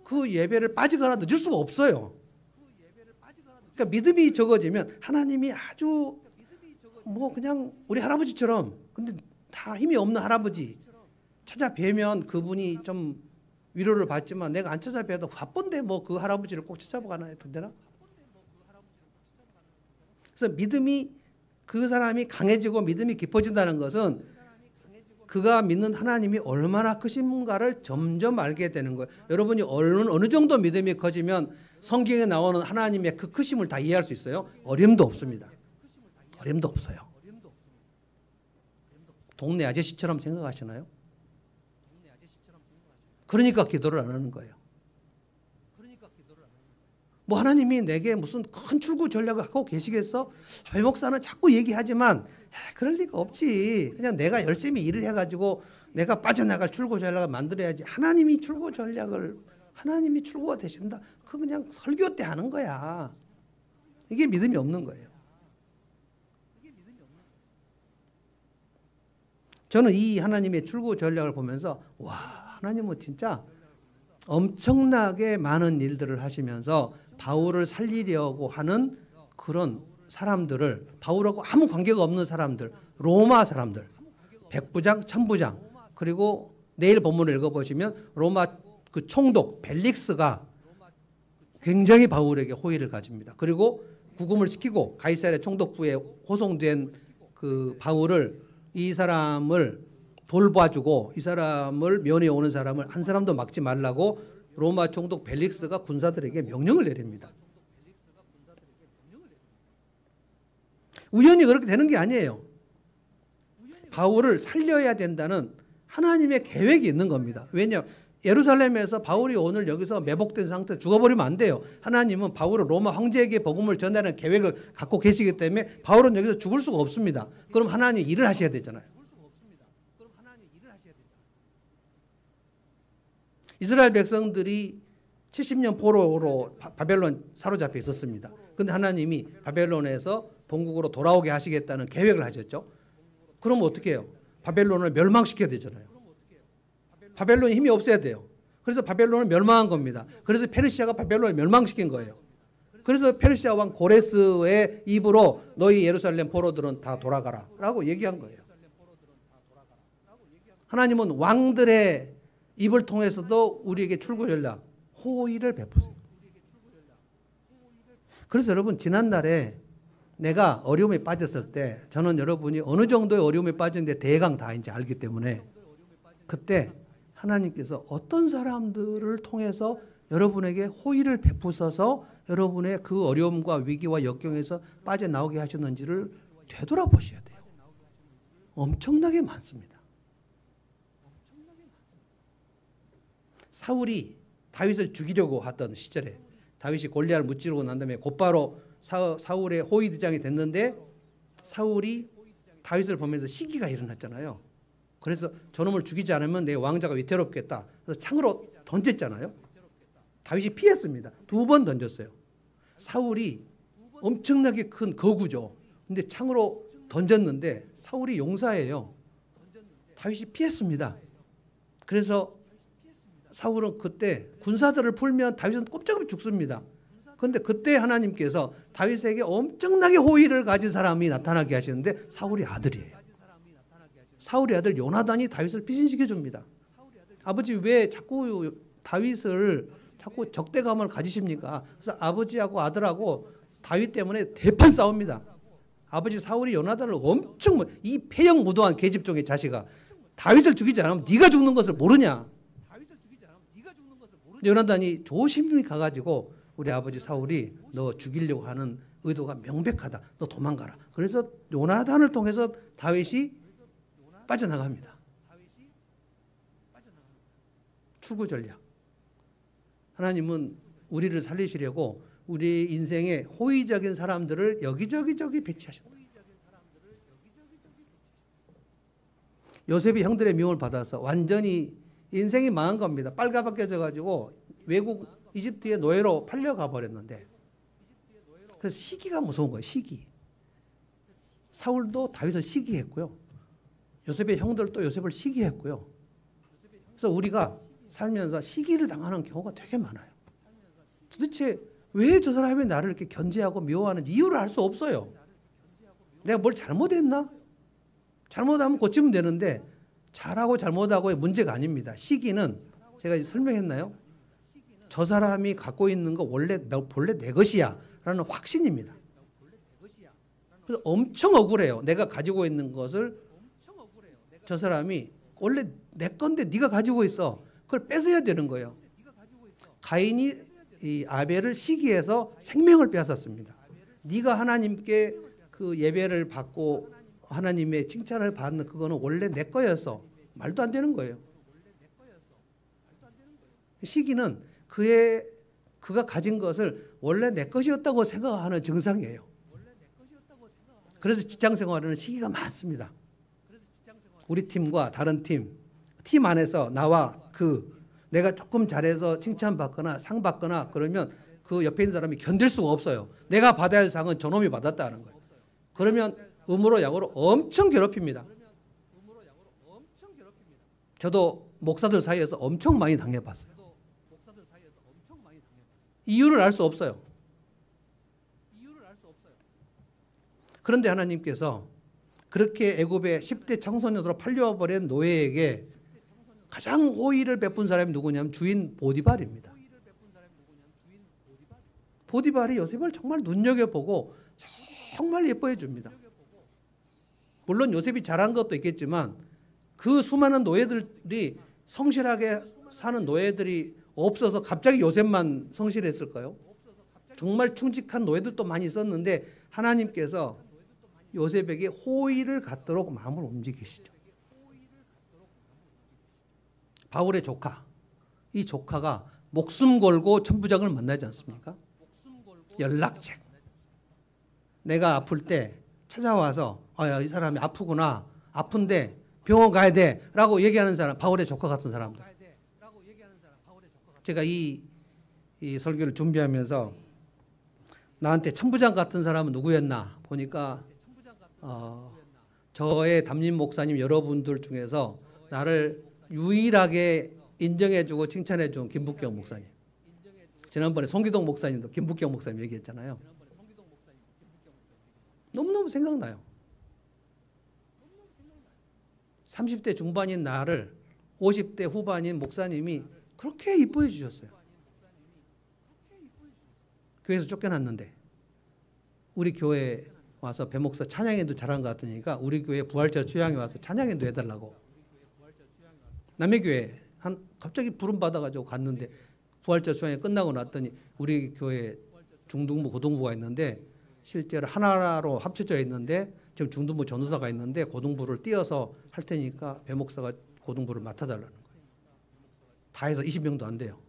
그 예배를 빠지거나 늦을 수가 없어요. 그러니까 믿음이 적어지면 하나님이 아주 뭐 그냥 우리 할아버지처럼 근데 다 힘이 없는 할아버지 찾아뵈면 그분이 좀 위로를 받지만 내가 안 찾아뵈도 바쁜데 뭐 그 할아버지를 꼭 찾아보거나 해도 되나? 그래서 믿음이 그 사람이 강해지고 믿음이 깊어진다는 것은 그가 믿는 하나님이 얼마나 크신가를 점점 알게 되는 거예요. 여러분이 어느 정도 믿음이 커지면 성경에 나오는 하나님의 그 크심을 다 이해할 수 있어요? 어림도 없습니다. 어림도 없어요. 동네 아저씨처럼 생각하시나요? 그러니까 기도를 안 하는 거예요. 뭐 하나님이 내게 무슨 큰 출구 전략을 갖고 계시겠어? 회 목사는 자꾸 얘기하지만 그럴 리가 없지. 그냥 내가 열심히 일을 해가지고 내가 빠져나갈 출구 전략을 만들어야지. 하나님이 출구가 되신다. 그거 그냥 설교 때 하는 거야. 이게 믿음이 없는 거예요. 저는 이 하나님의 출구 전략을 보면서 와, 하나님은 진짜 엄청나게 많은 일들을 하시면서 바울을 살리려고 하는 그런 사람들을, 바울하고 아무 관계가 없는 사람들, 로마 사람들, 백부장, 천부장, 그리고 내일 본문을 읽어보시면 로마 그 총독 벨릭스가 굉장히 바울에게 호의를 가집니다. 그리고 구금을 시키고 가이사랴 총독부에 호송된 그 바울을 이 사람을 돌봐주고 이 사람을 면회 오는 사람을 한 사람도 막지 말라고 로마 총독 벨릭스가 군사들에게 명령을 내립니다. 우연히 그렇게 되는 게 아니에요. 바울을 살려야 된다는 하나님의 계획이 있는 겁니다. 왜냐? 예루살렘에서 바울이 오늘 여기서 매복된 상태에서 죽어버리면 안 돼요. 하나님은 바울을 로마 황제에게 복음을 전하는 계획을 갖고 계시기 때문에 바울은 여기서 죽을 수가 없습니다. 그럼 하나님 일을 하셔야 되잖아요. 이스라엘 백성들이 70년 포로로 바벨론 사로잡혀 있었습니다. 그런데 하나님이 바벨론에서 본국으로 돌아오게 하시겠다는 계획을 하셨죠. 그러면 어떻게 해요? 바벨론을 멸망시켜야 되잖아요. 바벨론이 힘이 없어야 돼요. 그래서 바벨론을 멸망한 겁니다. 그래서 페르시아가 바벨론을 멸망시킨 거예요. 그래서 페르시아 왕 고레스의 입으로 너희 예루살렘 포로들은 다 돌아가라 라고 얘기한 거예요. 하나님은 왕들의 입을 통해서도 우리에게 출구 전략, 호의를 베푸세요. 그래서 여러분 지난달에 내가 어려움에 빠졌을 때 저는 여러분이 어느 정도의 어려움에 빠졌는데 대강 다 이제 알기 때문에 그때 하나님께서 어떤 사람들을 통해서 여러분에게 호의를 베푸셔서 여러분의 그 어려움과 위기와 역경에서 빠져나오게 하셨는지를 되돌아보셔야 돼요. 엄청나게 많습니다. 사울이 다윗을 죽이려고 하던 시절에 다윗이 골리앗을 무찌르고 난 다음에 곧바로 사울의 호위 대장이 됐는데 사울이 다윗을 보면서 시기가 일어났잖아요. 그래서 저놈을 죽이지 않으면 내 왕자가 위태롭겠다. 그래서 창으로 던졌잖아요. 다윗이 피했습니다. 2번 던졌어요. 사울이 엄청나게 큰 거구죠. 근데 창으로 던졌는데 사울이 용사예요. 다윗이 피했습니다. 그래서 사울은 그때 군사들을 풀면 다윗은 꼼짝없이 죽습니다. 그런데 그때 하나님께서 다윗에게 엄청나게 호의를 가진 사람이 나타나게 하시는데 사울이 아들이에요. 사울의 아들 요나단이 다윗을 피신시켜 줍니다. 아버지 왜 자꾸 다윗을 자꾸 적대감을 가지십니까? 그래서 아버지하고 아들하고 다윗 때문에 대판 싸웁니다. 아버지 사울이 요나단을 엄청 이 폐역무도한 계집종의 자식아 다윗을 죽이지 않으면 네가 죽는 것을 모르냐? 요나단이 조심히 가가지고 우리 아버지 사울이 너 죽이려고 하는 의도가 명백하다. 너 도망가라. 그래서 요나단을 통해서 다윗이 빠져나갑니다. 추구 전략. 하나님은 우리를 살리시려고 우리 인생에 호의적인 사람들을 여기저기 배치하신다. 요셉이 형들의 미움을 받아서 완전히 인생이 망한 겁니다. 빨가벗겨져 가지고 외국 이집트의 노예로 팔려가 버렸는데 그래서 시기가 무서운 거예요. 시기. 사울도 다윗을 시기했고요. 요셉의 형들도 요셉을 시기했고요. 그래서 우리가 살면서 시기를 당하는 경우가 되게 많아요. 도대체 왜 저 사람이 나를 이렇게 견제하고 미워하는 이유를 알 수 없어요. 내가 뭘 잘못했나? 잘못하면 고치면 되는데 잘하고 잘못하고의 문제가 아닙니다. 시기는 제가 설명했나요? 저 사람이 갖고 있는 거 본래 내 것이야 라는 확신입니다. 그래서 엄청 억울해요. 내가 가지고 있는 것을 저 사람이 원래 내 건데 네가 가지고 있어. 그걸 뺏어야 되는 거예요. 가인이 이 아벨을 시기해서 생명을 빼앗았습니다. 네가 하나님께 그 예배를 받고 하나님의 칭찬을 받는 그거는 원래 내 거였어. 말도 안 되는 거예요. 시기는 그가 가진 것을 원래 내 것이었다고 생각하는 증상이에요. 그래서 직장 생활에는 시기가 많습니다. 우리 팀과 다른 팀 안에서 나와 내가 조금 잘해서 칭찬받거나 상 받거나 그러면 그 옆에 있는 사람이 견딜 수가 없어요. 내가 받아야 할 상은 저놈이 받았다는 거예요. 그러면 음으로 양으로 엄청 괴롭힙니다. 저도 목사들 사이에서 엄청 많이 당해봤어요. 이유를 알 수 없어요. 그런데 하나님께서 그렇게 애굽의 10대 청소년으로 팔려버린 노예에게 가장 호의를 베푼 사람이 누구냐면 주인 보디발입니다. 보디발이 요셉을 정말 눈여겨보고 정말 예뻐해 줍니다. 물론 요셉이 잘한 것도 있겠지만 그 수많은 노예들이 성실하게 사는 노예들이 없어서 갑자기 요셉만 성실했을까요? 정말 충직한 노예들도 많이 있었는데 하나님께서 요셉에게 호의를 갖도록 마음을 움직이시죠. 바울의 조카, 이 조카가 목숨 걸고 천부장을 만나지 않습니까? 연락책. 내가 아플 때 찾아와서 이 사람이 아프구나, 아픈데 병원 가야 돼 라고 얘기하는 사람, 바울의 조카 같은 사람들. 제가 이 설교를 준비하면서 나한테 천부장 같은 사람은 누구였나 보니까 저의 담임 목사님 여러분들 중에서 나를 유일하게 인정해주고 칭찬해준 김북경 목사님. 지난번에 송기동 목사님도 김북경 목사님 얘기했잖아요. 너무너무 생각나요. 30대 중반인 나를 50대 후반인 목사님이 그렇게 이뻐해 주셨어요. 교회에서 쫓겨났는데 우리 교회 와서 배 목사 찬양회도 잘한 것 같으니까 우리 교회 부활절 수양회 와서 찬양회도 해달라고. 남의 교회 갑자기 부름 받아가지고 갔는데 부활절 수양회 끝나고 났더니 우리 교회 중등부 고등부가 있는데 실제로 하나로 합쳐져 있는데 지금 중등부 전도사가 있는데 고등부를 띄어서 할 테니까 배 목사가 고등부를 맡아달라는 거예요. 다 해서 20명도 안 돼요.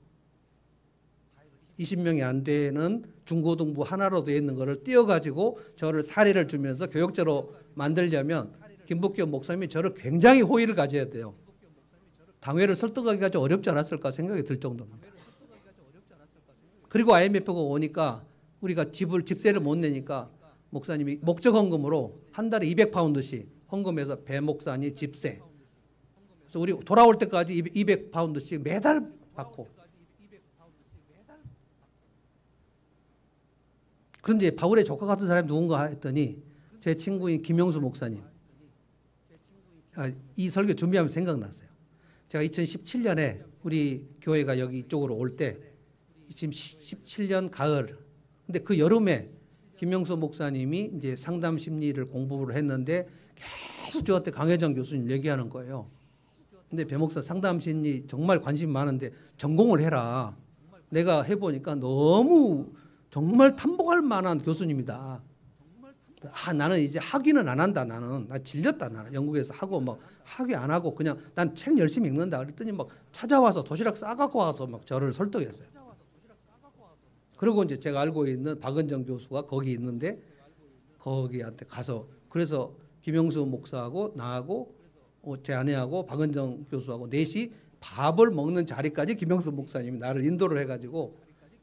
20명이 안 되는 중고등부 하나로 되어 있는 것을 띄어가지고 저를 사례를 주면서 교역자로 만들려면 김복교 목사님이 저를 굉장히 호의를 가져야 돼요. 당회를 설득하기가 좀 어렵지 않았을까 생각이 들 정도입니다. 그리고 IMF가 오니까 우리가 집세를 못 내니까 목사님이 목적 헌금으로 한 달에 200파운드씩 헌금해서 배 목사님 집세. 그래서 우리 돌아올 때까지 200파운드씩 매달 받고. 그런데 바울의 조카 같은 사람이 누군가 했더니 제 친구인 김영수 목사님. 이 설교 준비하면 생각났어요. 제가 2017년에 우리 교회가 여기 이쪽으로 올 때 지금 17년 가을. 근데 그 여름에 김영수 목사님이 이제 상담 심리를 공부를 했는데 계속 저한테 강혜정 교수님 얘기하는 거예요. 근데 배 목사 상담 심리 정말 관심 많은데 전공을 해라. 내가 해보니까 너무 정말 탐복할 만한 교수님이다. 나는 이제 학위는 안 한다. 나 질렸다. 나는 영국에서 하고 막 학위 안 하고 그냥 난 책 열심히 읽는다. 그랬더니 막 찾아와서 도시락 싸갖고 와서 막 저를 설득했어요. 그리고 이제 제가 알고 있는 박은정 교수가 거기 있는데 거기한테 가서 그래서 김영수 목사하고 나하고 제 아내하고 박은정 교수하고 넷이 밥을 먹는 자리까지 김영수 목사님이 나를 인도를 해가지고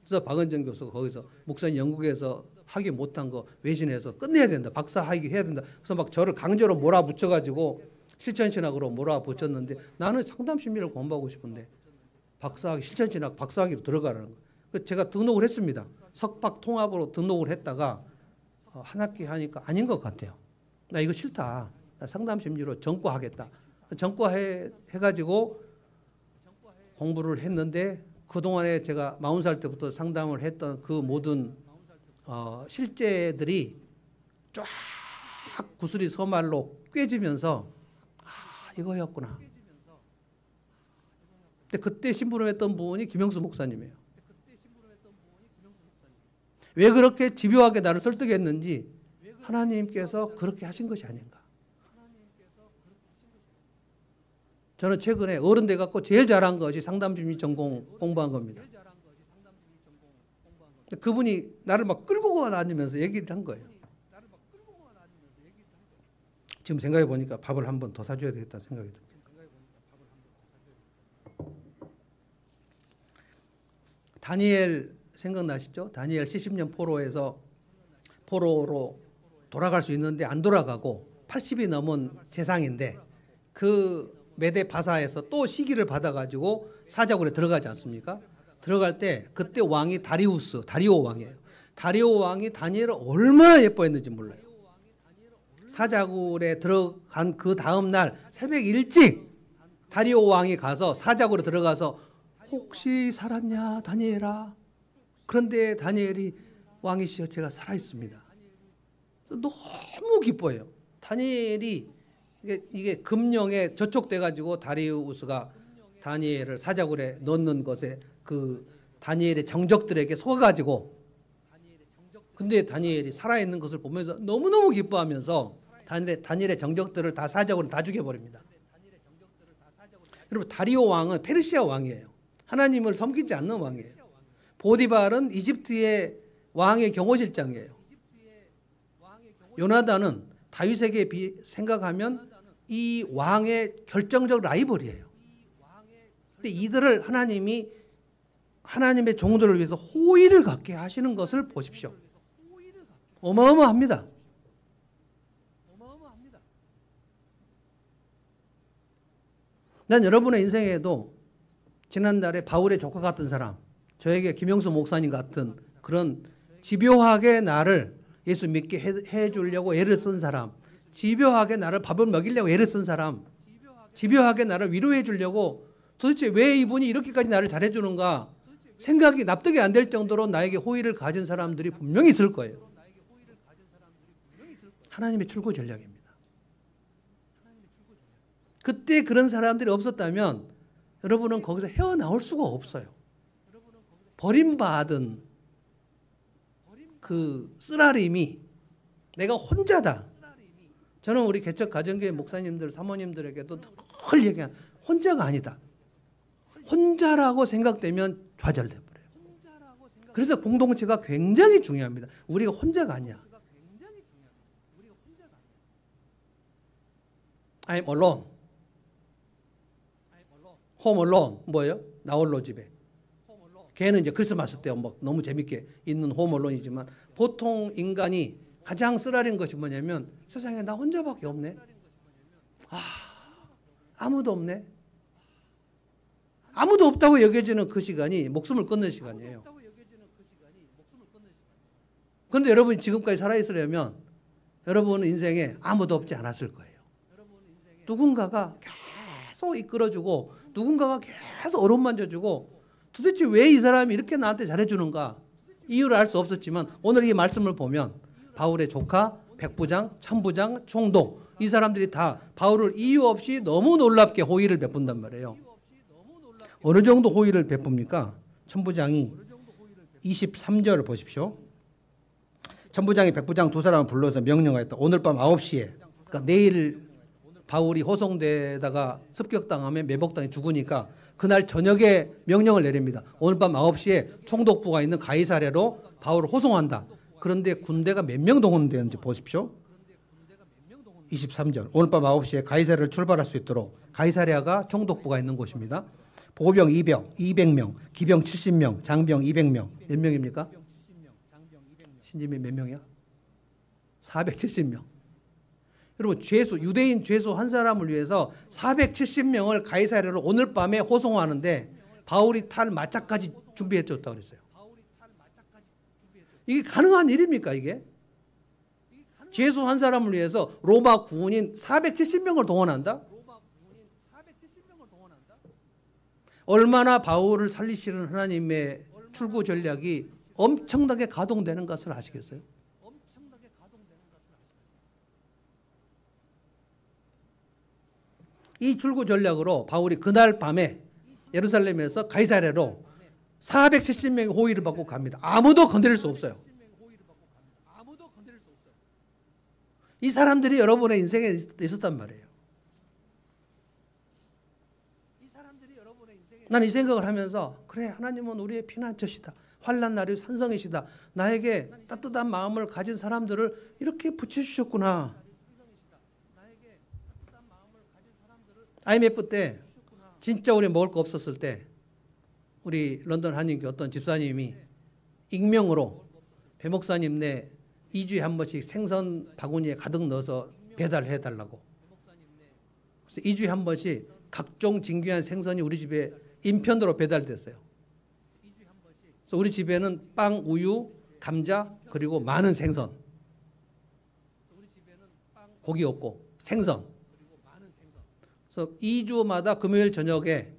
그래서 박은정 교수가 거기서 목사님 영국에서 학위 못한 거 외신해서 끝내야 된다. 박사 학위 해야 된다. 그래서 막 저를 강제로 몰아붙여가지고 실천신학으로 몰아붙였는데 나는 상담심리를 공부하고 싶은데 박사학위 실천신학 박사학위로 들어가라는 거예요. 그래서 제가 등록을 했습니다. 석박 통합으로 등록을 했다가 한 학기 하니까 아닌 것 같아요. 나 이거 싫다. 나 상담심리로 전과하겠다. 전과해가지고 공부를 했는데 그동안에 제가 40살 때부터 상담을 했던 그 모든 실제들이 쫙 구슬이 서말로 꿰지면서 이거였구나. 근데 그때 심부름했던 분이 김영수 목사님이에요. 왜 그렇게 집요하게 나를 설득했는지 하나님께서 그렇게 하신 것이 아닌가. 저는 최근에 어른 돼갖고 제일 잘한 것이 상담심리 전공 공부한 겁니다. 그분이 나를 막 끌고 다니면서 얘기를 한 거예요. 지금 생각해 보니까 밥을 한 번 더 사줘야 되겠다 생각이 듭니다. 다니엘 생각나시죠? 다니엘 70년 포로로 돌아갈 수 있는데 안 돌아가고 80이 넘은 재상인데 그 메데 바사에서 또 시기를 받아가지고 사자굴에 들어가지 않습니까? 들어갈 때 그때 왕이 다리오 왕이에요. 다리오 왕이 다니엘을 얼마나 예뻐했는지 몰라요. 사자굴에 들어간 그 다음 날 새벽 일찍 다리오 왕이 가서 사자굴에 들어가서 혹시 살았냐 다니엘아. 그런데 다니엘이 왕이시여 제가 살아있습니다. 너무 기뻐해요. 다니엘이 이게 금령에 저촉돼가지고 다리우스가 다니엘을 사자굴에 넣는 것에 그 다니엘의 정적들에게 속아가지고 근데 다니엘이 살아있는 것을 보면서 너무너무 기뻐하면서 다니엘의 정적들을 다 사자굴에 다 죽여버립니다. 여러분 다리오 왕은 페르시아 왕이에요. 하나님을 섬기지 않는 왕이에요. 보디발은 이집트의 왕의 경호실장이에요. 요나단은 다윗에게 생각하면 이 왕의 결정적 라이벌이에요. 근데 이들을 하나님이 하나님의 종들을 위해서 호의를 갖게 하시는 것을 보십시오. 어마어마합니다. 난 여러분의 인생에도 지난달에 바울의 조카 같은 사람, 저에게 김영수 목사님 같은 그런 집요하게 나를 예수 믿게 해주려고 애를 쓴 사람, 집요하게 나를 밥을 먹이려고 애를 쓴 사람, 집요하게 나를 위로해 주려고 도대체 왜 이분이 이렇게까지 나를 잘해주는가 생각이 납득이 안 될 정도로 나에게 호의를 가진 사람들이 분명히 있을 거예요. 하나님의 출구 전략입니다. 그때 그런 사람들이 없었다면 여러분은 거기서 헤어나올 수가 없어요. 버림받은 그 쓰라림이 내가 혼자다. 저는 우리 개척 가정교회 목사님들, 사모님들에게도 늘 얘기한 혼자가 아니다. 혼자라고 생각되면 좌절돼 버려요. 그래서 공동체가 굉장히 중요합니다. 우리가 혼자가 아니야. I'm alone. Home alone. 뭐예요? 나 홀로 집에. 걔는 이제 크리스마스 때 뭐 너무 재밌게 있는 홈 allone이지만 보통 인간이 가장 쓰라린 것이 뭐냐면 세상에 나 혼자밖에 없네. 아무도 없네. 아무도 없다고 여겨지는 그 시간이 목숨을 끊는 시간이에요. 그런데 여러분이 지금까지 살아있으려면 여러분 인생에 아무도 없지 않았을 거예요. 누군가가 계속 이끌어주고 누군가가 계속 어루만져주고 도대체 왜 이 사람이 이렇게 나한테 잘해주는가 이유를 알 수 없었지만 오늘 이 말씀을 보면 바울의 조카, 백부장, 천부장, 총독 이 사람들이 다 바울을 이유 없이 너무 놀랍게 호의를 베푼단 말이에요. 어느 정도 호의를 베풉니까? 천부장이 23절을 보십시오. 천부장이 백부장 두 사람을 불러서 명령하였다. 오늘 밤 9시에 그러니까 내일 바울이 호송되다가 습격당하면 매복당해 죽으니까 그날 저녁에 명령을 내립니다. 오늘 밤 9시에 총독부가 있는 가이사랴로 바울을 호송한다. 그런데 군대가 몇 명 동원되는지 보십시오. 23절 오늘 밤 9시에 가이사랴를 출발할 수 있도록 가이사랴가 총독부가 있는 곳입니다. 보병 200명, 기병 70명, 장병 200명. 몇 명입니까? 신임이 몇 명이야? 470명. 여러분 유대인 죄수 한 사람을 위해서 470명을 가이사랴로 오늘 밤에 호송하는데 바울이 탈 마차까지 준비해줬다고 그랬어요. 이게 가능한 일입니까 이게? 죄수 한 사람을 위해서 로마 군인 470명을 동원한다? 얼마나 바울을 살리시는 하나님의 출구 전략이 엄청나게 가동되는 것을 아시겠어요? 이 출구 전략으로 바울이 그날 밤에 예루살렘에서 가이사랴로 470명의 호의를 받고 갑니다. 아무도 건드릴 수 없어요. 이 사람들이 여러분의 인생에 있었단 말이에요. 난 이 생각을 하면서 그래 하나님은 우리의 피난처시다. 환난 날이 산성이시다. 나에게 따뜻한 마음을 가진 사람들을 이렇게 붙여주셨구나. IMF 때 진짜 우리 먹을 거 없었을 때 우리 런던 한인교 어떤 집사님이 익명으로 배 목사님네 2주에 한 번씩 생선 바구니에 가득 넣어서 배달해 달라고. 그래서 2주에 한 번씩 각종 진귀한 생선이 우리 집에 인편도로 배달됐어요. 그래서 우리 집에는 빵, 우유, 감자 그리고 많은 생선. 고기 없고 생선. 그래서 2주마다 금요일 저녁에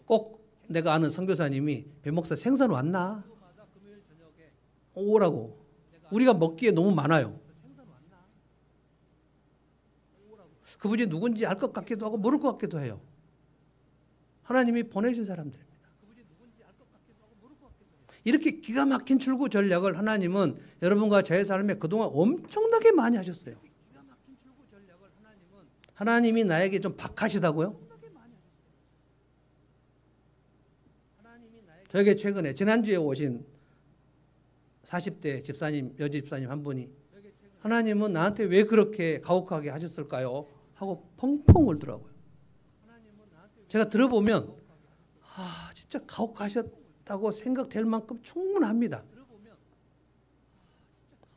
꼭 내가 아는 선교사님이 배 목사 생선 왔나? 오라고. 우리가 먹기에 너무 많아요. 그분이 누군지 알 것 같기도 하고 모를 것 같기도 해요. 하나님이 보내신 사람들입니다. 이렇게 기가 막힌 출구 전략을 하나님은 여러분과 저의 삶에 그동안 엄청나게 많이 하셨어요. 하나님이 나에게 좀 박하시다고요? 저에게 최근에 지난주에 오신 40대 집사님, 여자 집사님 한 분이 하나님은 나한테 왜 그렇게 가혹하게 하셨을까요? 하고 펑펑 울더라고요. 제가 들어보면 진짜 가혹하셨다고 생각될 만큼 충분합니다.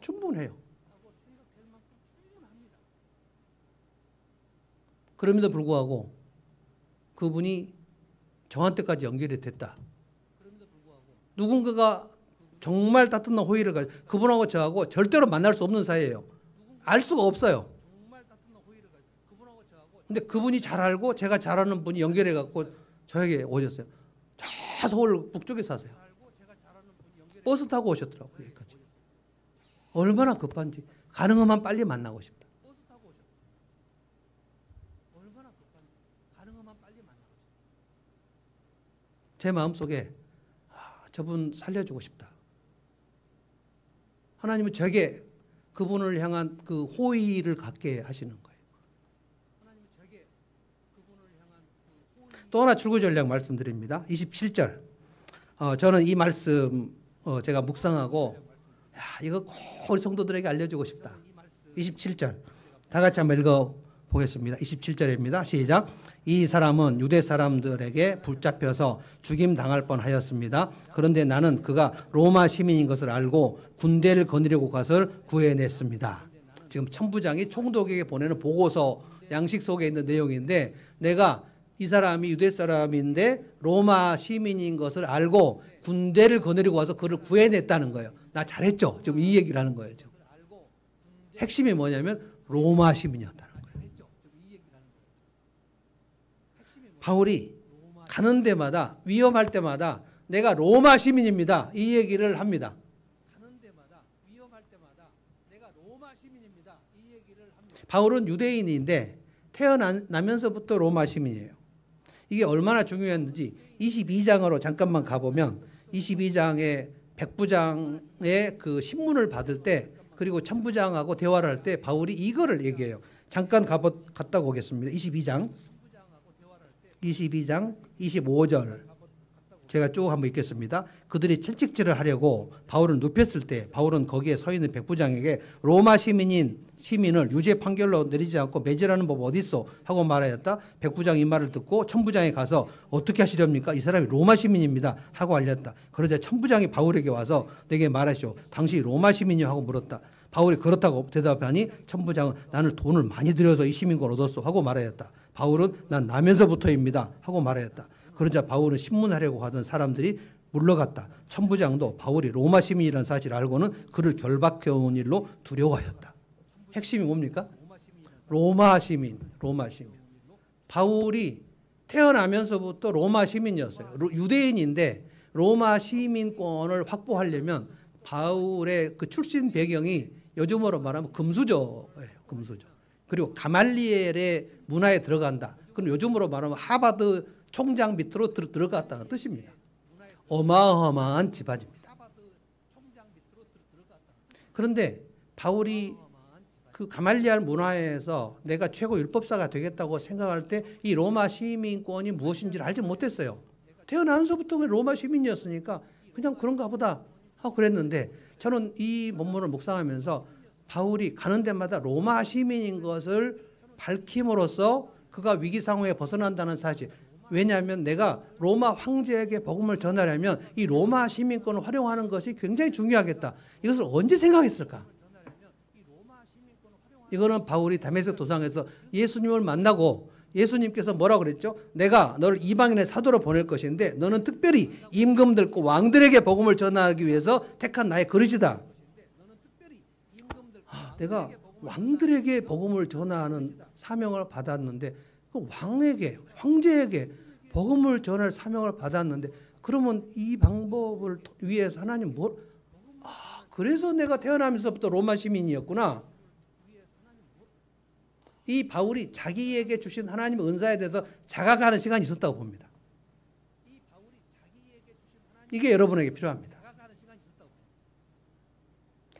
충분해요. 그럼에도 불구하고 그분이 저한테까지 연결이 됐다. 누군가가 정말 따뜻한 호의를 가지고 그분하고 저하고 절대로 만날 수 없는 사이예요. 알 수가 없어요. 근데 그분이 잘 알고 제가 잘 아는 분이 연결해 갖고 저에게 오셨어요. 저 서울 북쪽에 사세요. 버스 타고 오셨더라고요. 여기까지. 얼마나 급한지 가능하면 빨리 만나고 싶다. 제 마음속에 저분 살려주고 싶다. 하나님은 저에게 그분을 향한 그 호의를 갖게 하시는 거예요. 또 하나 출구 전략 말씀드립니다. 27절. 저는 이 말씀 제가 묵상하고 야, 이거 꼭 우리 성도들에게 알려주고 싶다. 27절 다 같이 한번 읽어보겠습니다. 27절입니다. 시작. 이 사람은 유대 사람들에게 붙잡혀서 죽임당할 뻔하였습니다. 그런데 나는 그가 로마 시민인 것을 알고 군대를 거느리고 가서 구해냈습니다. 지금 천부장이 총독에게 보내는 보고서 양식 속에 있는 내용인데 내가 이 사람이 유대 사람인데 로마 시민인 것을 알고 군대를 거느리고 와서 그를 구해냈다는 거예요. 나 잘했죠? 지금 이 얘기를 하는 거예요. 지금. 핵심이 뭐냐면 로마 시민이었다는 거예요. 바울이 가는 데마다 위험할 때마다 내가 로마 시민입니다. 이 얘기를 합니다. 바울은 유대인인데 태어나면서부터 로마 시민이에요. 이게 얼마나 중요했는지 22장으로 잠깐만 가보면 22장에 백부장의 그 신문을 받을 때 그리고 천부장하고 대화를 할 때 바울이 이거를 얘기해요. 잠깐 갔다 오겠습니다. 22장 25절 제가 쭉 한번 읽겠습니다. 그들이 채찍질을 하려고 바울을 눕혔을 때 바울은 거기에 서 있는 백부장에게 로마 시민을 유죄 판결로 내리지 않고 매질하는 법 어디 있어? 하고 말하였다. 백부장이 이 말을 듣고 천부장에 가서 어떻게 하시렵니까? 이 사람이 로마 시민입니다. 하고 알렸다. 그러자 천부장이 바울에게 와서 내게 말하시오. 당신이 로마 시민이요? 하고 물었다. 바울이 그렇다고 대답하니 천부장은 나는 돈을 많이 들여서 이 시민권 얻었어. 하고 말하였다. 바울은 난 나면서부터입니다. 하고 말하였다. 그러자 바울은 신문하려고 하던 사람들이 물러갔다. 천부장도 바울이 로마 시민이라는 사실을 알고는 그를 결박해온 일로 두려워하였다. 핵심이 뭡니까? 로마 시민. 바울이 태어나면서부터 로마 시민이었어요. 유대인인데 로마 시민권을 확보하려면 바울의 그 출신 배경이 요즘으로 말하면 금수저예요. 금수저. 그리고 가말리엘의 문화에 들어간다. 그럼 요즘으로 말하면 하버드 총장 밑으로 들어갔다는 뜻입니다. 어마어마한 집안입니다. 그런데 바울이 그 가말리알 문화에서 내가 최고 율법사가 되겠다고 생각할 때 이 로마 시민권이 무엇인지를 알지 못했어요. 태어나면서부터 로마 시민이었으니까 그냥 그런가 보다 하고 그랬는데 저는 이 본문을 묵상하면서 바울이 가는 데마다 로마 시민인 것을 밝힘으로써 그가 위기 상황에 벗어난다는 사실. 왜냐하면 내가 로마 황제에게 복음을 전하려면 이 로마 시민권을 활용하는 것이 굉장히 중요하겠다. 이것을 언제 생각했을까? 이거는 바울이 다메섹 도상에서 예수님을 만나고 예수님께서 뭐라고 그랬죠? 내가 너를 이방인의 사도로 보낼 것인데 너는 특별히 임금들과 왕들에게 복음을 전하기 위해서 택한 나의 그릇이다. 내가 왕들에게 복음을 전하는 사명을 받았는데 그 황제에게 복음을 전할 사명을 받았는데 그러면 이 방법을 위해서 하나님 그래서 내가 태어나면서부터 로마 시민이었구나. 이 바울이 자기에게 주신 하나님의 은사에 대해서 자각하는 시간이 있었다고 봅니다. 이게 여러분에게 필요합니다.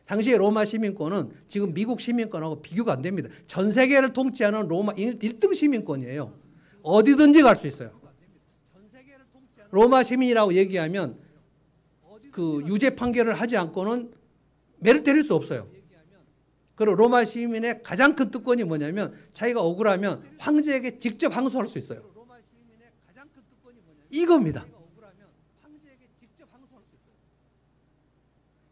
당시의 로마 시민권은 지금 미국 시민권하고 비교가 안 됩니다. 전 세계를 통치하는 로마 1등 시민권이에요. 어디든지 갈 수 있어요. 로마 시민이라고 얘기하면 그 유죄 판결을 하지 않고는 매를 때릴 수 없어요. 그리고 로마 시민의 가장 큰 특권이 뭐냐면 자기가 억울하면 황제에게 직접 항소할 수 있어요. 이겁니다.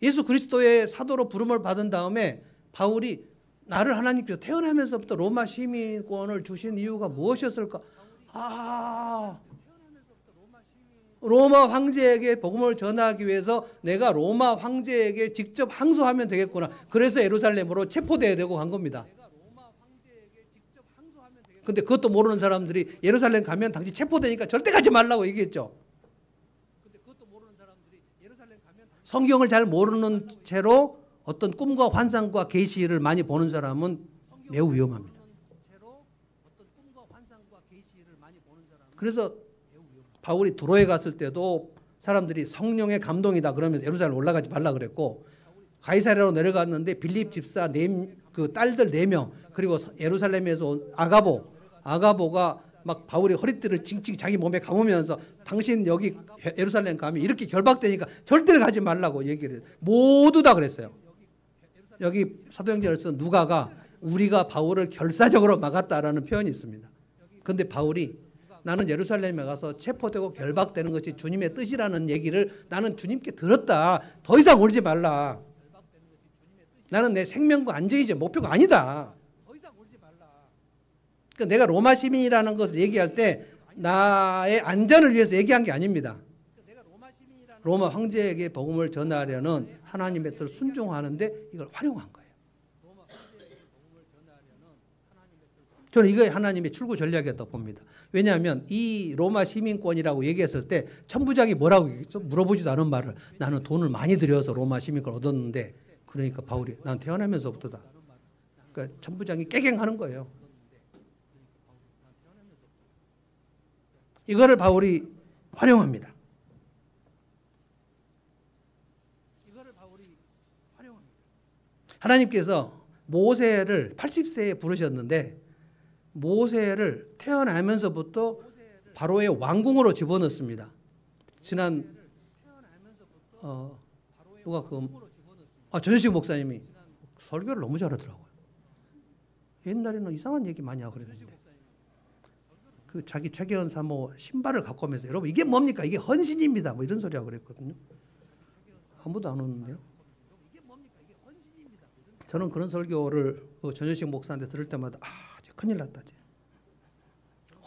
예수 그리스도의 사도로 부름을 받은 다음에 바울이 나를 하나님께서 태어나면서부터 로마 시민권을 주신 이유가 무엇이었을까? 로마 황제에게 복음을 전하기 위해서 내가 로마 황제에게 직접 항소하면 되겠구나. 그래서 예루살렘으로 체포돼야 되고 간 겁니다. 근데 그것도 모르는 사람들이 예루살렘 가면 당신 체포되니까 절대 가지 말라고 얘기했죠. 성경을 잘 모르는 채로 어떤 꿈과 환상과 계시를 많이 보는 사람은 매우 위험합니다. 그래서 바울이 도로에 갔을 때도 사람들이 성령의 감동이다 그러면서 예루살렘 올라가지 말라 그랬고 가이사랴로 내려갔는데 빌립 집사 그 딸들 4명 그리고 예루살렘에서 온 아가보가 막 바울이 허리띠를 징징 자기 몸에 감으면서 당신 여기 예루살렘 가면 이렇게 결박되니까 절대로 가지 말라고 얘기를 모두 다 그랬어요. 여기 사도행전에서 누가가 우리가 바울을 결사적으로 막았다라는 표현이 있습니다. 그런데 바울이 나는 예루살렘에 가서 체포되고 결박되는 것이 주님의 뜻이라는 얘기를 나는 주님께 들었다. 더 이상 울지 말라. 나는 내 생명과 안전이 목표가 아니다. 그러니까 내가 로마 시민이라는 것을 얘기할 때 나의 안전을 위해서 얘기한 게 아닙니다. 로마 황제에게 복음을 전하려는 하나님의 뜻을 순종하는데 이걸 활용한 거예요. 저는 이게 하나님의 출구 전략이었다고 봅니다. 왜냐하면 이 로마 시민권이라고 얘기했을 때 천부장이 뭐라고 얘기했죠? 물어보지도 않은 말을 나는 돈을 많이 들여서 로마 시민권 얻었는데 그러니까 바울이 난 태어나면서부터다. 그러니까 천부장이 깨갱하는 거예요. 이거를 바울이 활용합니다. 하나님께서 모세를 80세에 부르셨는데 모세를 태어나면서부터 바로의 왕궁으로 집어넣습니다. 지난 누가 전현식 목사님이 설교를 너무 잘하더라고요. 옛날에는 이상한 얘기 많이 하고 그랬는데 그 자기 최계원 사모 신발을 갖고 오면서 여러분 이게 뭡니까? 이게 헌신입니다. 뭐 이런 소리 하고 그랬거든요. 아무도 안 오는데요. 저는 그런 설교를 전현식 목사한테 들을 때마다 큰일 났다.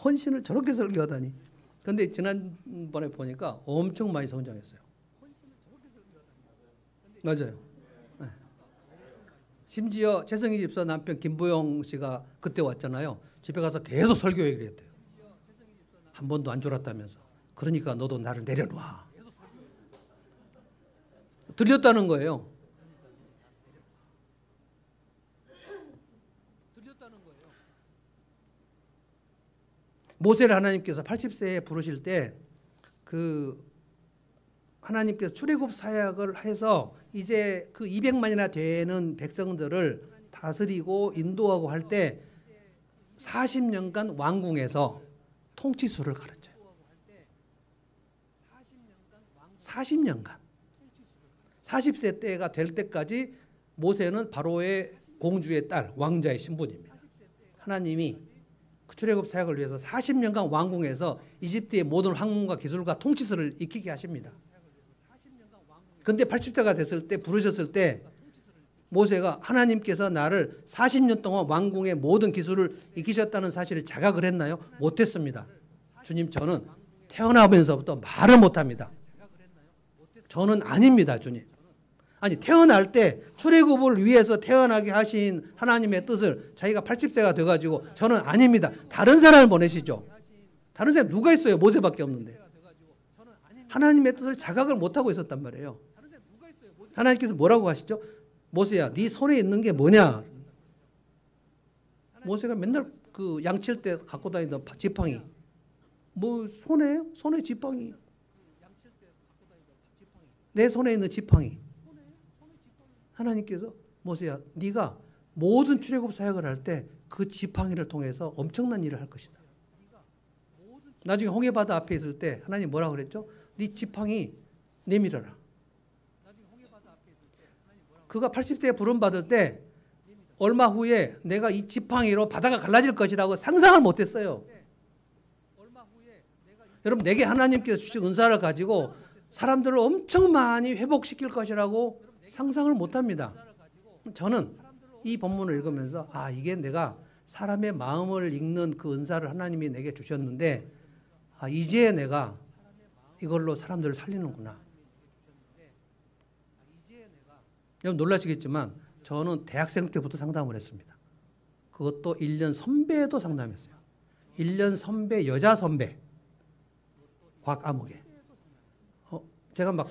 헌신을 저렇게 설교하다니. 그런데 지난번에 보니까 엄청 많이 성장했어요. 맞아요. 네. 심지어 최성희 집사 남편 김보영 씨가 그때 왔잖아요. 집에 가서 계속 설교 얘기를 했대요. 한 번도 안 졸았다면서. 그러니까 너도 나를 내려놔. 들렸다는 거예요. 모세를 하나님께서 80세에 부르실 때 그 하나님께서 출애굽 사역을 해서 이제 그 200만이나 되는 백성들을 다스리고 인도하고 할 때 40년간 왕궁에서 통치술을 가르쳐요. 40년간. 40세 때가 될 때까지 모세는 바로의 공주의 딸, 왕자의 신분입니다. 하나님이 출애굽 사역을 위해서 40년간 왕궁에서 이집트의 모든 학문과 기술과 통치술을 익히게 하십니다. 그런데 80세가 됐을 때 부르셨을 때 모세가 하나님께서 나를 40년 동안 왕궁의 모든 기술을 익히셨다는 사실을 자각을 했나요? 못했습니다. 주님 저는 태어나면서부터 말을 못합니다. 저는 아닙니다. 주님. 아니 태어날 때 출애굽을 위해서 태어나게 하신 하나님의 뜻을 자기가 80세가 돼가지고 저는 아닙니다. 다른 사람을 보내시죠. 다른 사람 누가 있어요? 모세밖에 없는데. 하나님의 뜻을 자각을 못하고 있었단 말이에요. 하나님께서 뭐라고 하시죠? 모세야 네 손에 있는 게 뭐냐? 모세가 맨날 그 양칠 때 갖고 다니던 지팡이. 뭐 손에요? 손에 지팡이. 내 손에 있는 지팡이. 하나님께서 모세야 네가 모든 출애굽 사역을 할 때 그 지팡이를 통해서 엄청난 일을 할 것이다. 나중에 홍해바다 앞에 있을 때 하나님 뭐라고 그랬죠? 네 지팡이 내밀어라. 그가 80세에 부름받을 때 얼마 후에 내가 이 지팡이로 바다가 갈라질 것이라고 상상을 못했어요. 여러분 내게 하나님께서 주신 은사를 가지고 사람들을 엄청 많이 회복시킬 것이라고 상상을 못합니다. 저는 이 본문을 읽으면서 이게 내가 사람의 마음을 읽는 그 은사를 하나님이 내게 주셨는데 이제 내가 이걸로 사람들을 살리는구나. 여러분 놀라시겠지만 저는 대학생 때부터 상담을 했습니다. 그것도 1년 선배도 상담했어요. 1년 선배, 여자 선배. 과학 암흑에. 제가 막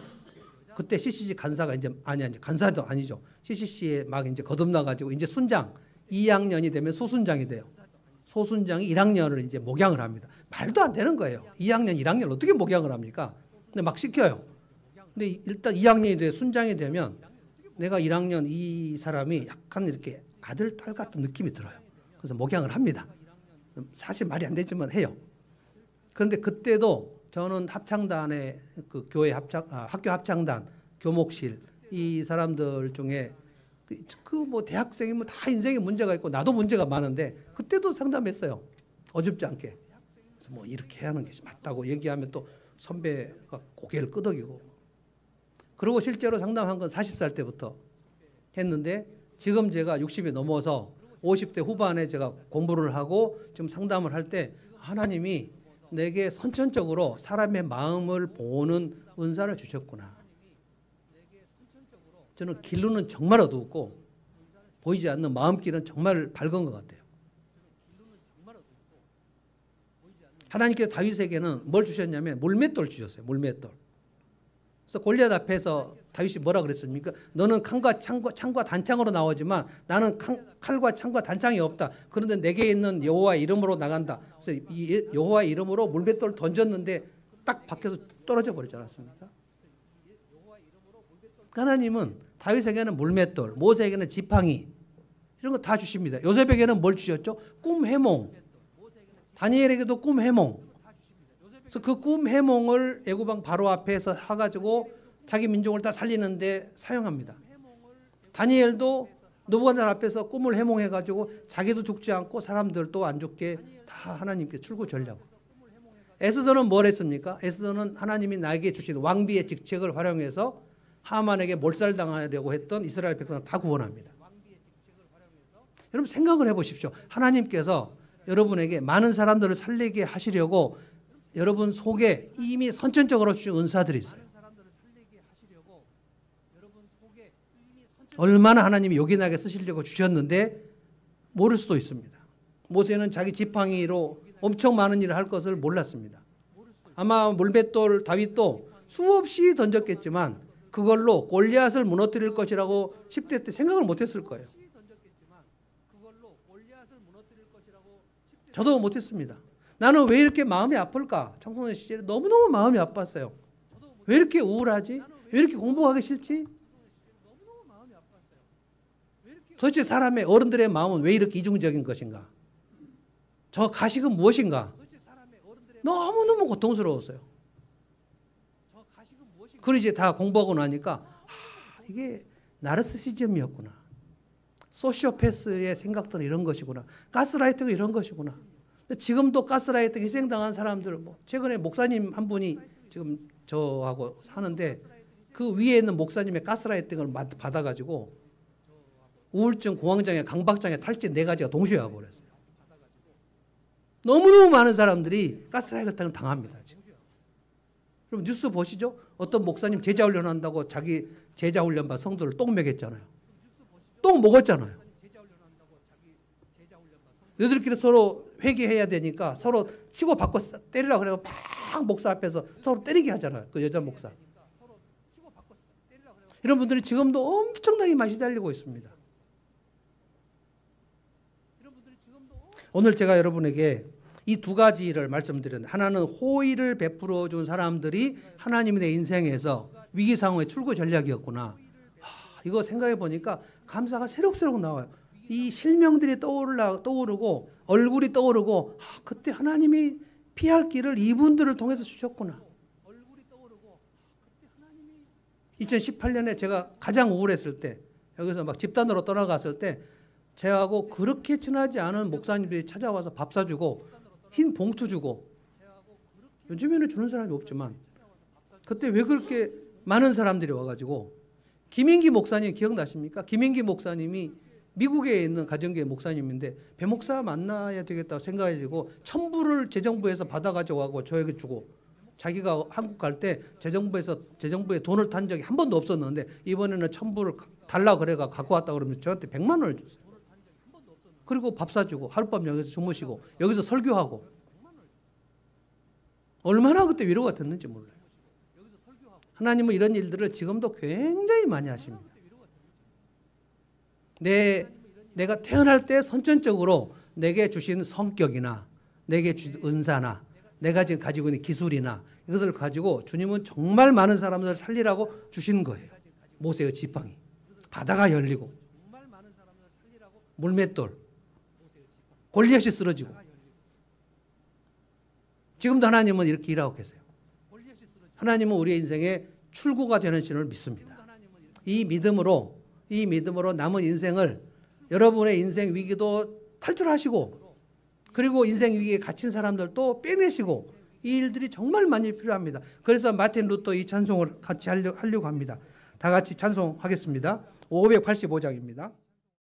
그때 CCC 간사가 이제 간사도 아니죠. CCC에 막 이제 거듭나가지고 이제 순장 2학년이 되면 소순장이 돼요. 소순장이 1학년을 이제 목양을 합니다. 말도 안 되는 거예요. 2학년, 1학년을 어떻게 목양을 합니까? 근데 막 시켜요. 근데 일단 2학년이 돼 순장이 되면 내가 1학년 이 사람이 약간 이렇게 아들, 딸 같은 느낌이 들어요. 그래서 목양을 합니다. 사실 말이 안 되지만 해요. 그런데 그때도 저는 합창단의 그 교회 학교 합창단, 교목실 이 사람들 중에 그 뭐 대학생이면 다 인생에 문제가 있고 나도 문제가 많은데 그때도 상담했어요. 어줍지 않게. 그래서 뭐 이렇게 하는 게 맞다고 얘기하면 또 선배가 고개를 끄덕이고. 그리고 실제로 상담한 건 40살 때부터 했는데 지금 제가 60이 넘어서 50대 후반에 제가 공부를 하고 지금 상담을 할 때 하나님이 내게 선천적으로 사람의 마음을 보는 은사를 주셨구나. 저는 길로는 정말 어두웠고 보이지 않는 마음길은 정말 밝은 것 같아요. 하나님께서 다윗에게는 뭘 주셨냐면 물맷돌 주셨어요. 물맷돌. 그래서 골리앗 앞에서 다윗이 뭐라 그랬습니까? 너는 칼과 창과 단창으로 나오지만 나는 칼과 창과 단창이 없다. 그런데 내게 있는 여호와 이름으로 나간다. 그래서 이 여호와 이름으로 물맷돌을 던졌는데 딱 박혀서 떨어져 버리지 않았습니까? 하나님은 다윗에게는 물맷돌, 모세에게는 지팡이 이런 거 다 주십니다. 요셉에게는 뭘 주셨죠? 꿈 해몽. 다니엘에게도 꿈 해몽. 그래서 그 꿈 해몽을 애굽왕 바로 앞에서 해가지고 자기 민족을 다 살리는데 사용합니다. 다니엘도 느부갓네살 앞에서 꿈을 해몽해가지고 자기도 죽지 않고 사람들도 안 죽게 다 하나님께 출구 전략. 에스더는 뭘 했습니까? 에스더는 하나님이 나에게 주신 왕비의 직책을 활용해서 하만에게 몰살당하려고 했던 이스라엘 백성을 다 구원합니다. 여러분 생각을 해보십시오. 하나님께서 여러분에게 많은 사람들을 살리게 하시려고 여러분 속에 이미 선천적으로 주신 은사들이 있어요. 얼마나 하나님이 요긴하게 쓰시려고 주셨는데 모를 수도 있습니다. 모세는 자기 지팡이로 엄청 많은 일을 할 것을 몰랐습니다. 아마 물맷돌 다윗도 수없이 던졌겠지만 그걸로 골리앗을 무너뜨릴 것이라고 10대 때 생각을 못했을 거예요. 저도 못했습니다. 나는 왜 이렇게 마음이 아플까? 청소년 시절에 너무너무 마음이 아팠어요. 왜 이렇게 우울하지? 왜 이렇게 공부하기 싫지? 도대체 사람의 어른들의 마음은 왜 이렇게 이중적인 것인가? 저 가식은 무엇인가? 너무너무 고통스러웠어요. 그리고 이제 다 공부하고 나니까 이게 나르시시즘이었구나. 소시오패스의 생각들은 이런 것이구나. 가스라이팅은 이런 것이구나. 지금도 가스라이팅 희생당한 사람들, 뭐 최근에 목사님 한 분이 지금 저하고 사는데 그 위에 있는 목사님의 가스라이팅을 받아가지고 우울증, 공황장애, 강박장애, 탈진 4가지가 동시에 와버렸어요. 너무너무 많은 사람들이 가스라이팅을 당합니다. 지금. 그럼 뉴스 보시죠? 어떤 목사님 제자 훈련한다고 자기 제자 훈련반 성도를 똥 먹였잖아요. 똥 먹었잖아요. 너희들끼리 서로 회개해야 되니까 서로 치고 받고 때리라 그래서 막 목사 앞에서 서로 때리게 하잖아요. 그 여자 목사. 이런 분들이 지금도 엄청나게 맛이 달리고 있습니다. 오늘 제가 여러분에게 이 2가지를 말씀드렸는데 하나는 호의를 베풀어 준 사람들이 하나님이 내 인생에서 위기 상황의 출구 전략이었구나. 이거 생각해 보니까 감사가 새록새록 나와요. 이 실명들이 떠오르고 얼굴이 떠오르고 그때 하나님이 피할 길을 이분들을 통해서 주셨구나. 2018년에 제가 가장 우울했을 때 여기서 막 집단으로 떠나갔을 때 저하고 그렇게 친하지 않은 목사님들이 찾아와서 밥 사주고 흰 봉투 주고 요즘에는 주는 사람이 없지만 그때 왜 그렇게 많은 사람들이 와가지고 김인기 목사님 기억나십니까? 김인기 목사님이 미국에 있는 가정교회 목사님인데 배 목사 만나야 되겠다고 생각해가지고 천불을 재정부에서 받아가지고 하고 저에게 주고 자기가 한국 갈 때 재정부에 돈을 탄 적이 한 번도 없었는데 이번에는 천불을 달라 그래가 갖고 왔다 그러면 저한테 100만 원을 줬어요. 그리고 밥 사주고 하룻밤 여기서 주무시고 여기서 설교하고 얼마나 그때 위로가 됐는지 몰라요. 하나님은 이런 일들을 지금도 굉장히 많이 하십니다. 내가 태어날 때 선천적으로 내게 주신 성격이나 내게 주신 은사나 내가 지금 가지고 있는 기술이나 이것을 가지고 주님은 정말 많은 사람들을 살리라고 주신 거예요. 모세의 지팡이, 바다가 열리고 물맷돌, 골리앗이 쓰러지고 지금도 하나님은 이렇게 일하고 계세요. 하나님은 우리의 인생에 출구가 되는 신을 믿습니다. 이 믿음으로 남은 인생을 여러분의 인생 위기도 탈출하시고 그리고 인생 위기에 갇힌 사람들도 빼내시고 이 일들이 정말 많이 필요합니다. 그래서 마틴 루터 이 찬송을 같이 하려고 합니다. 다 같이 찬송하겠습니다. 585장입니다.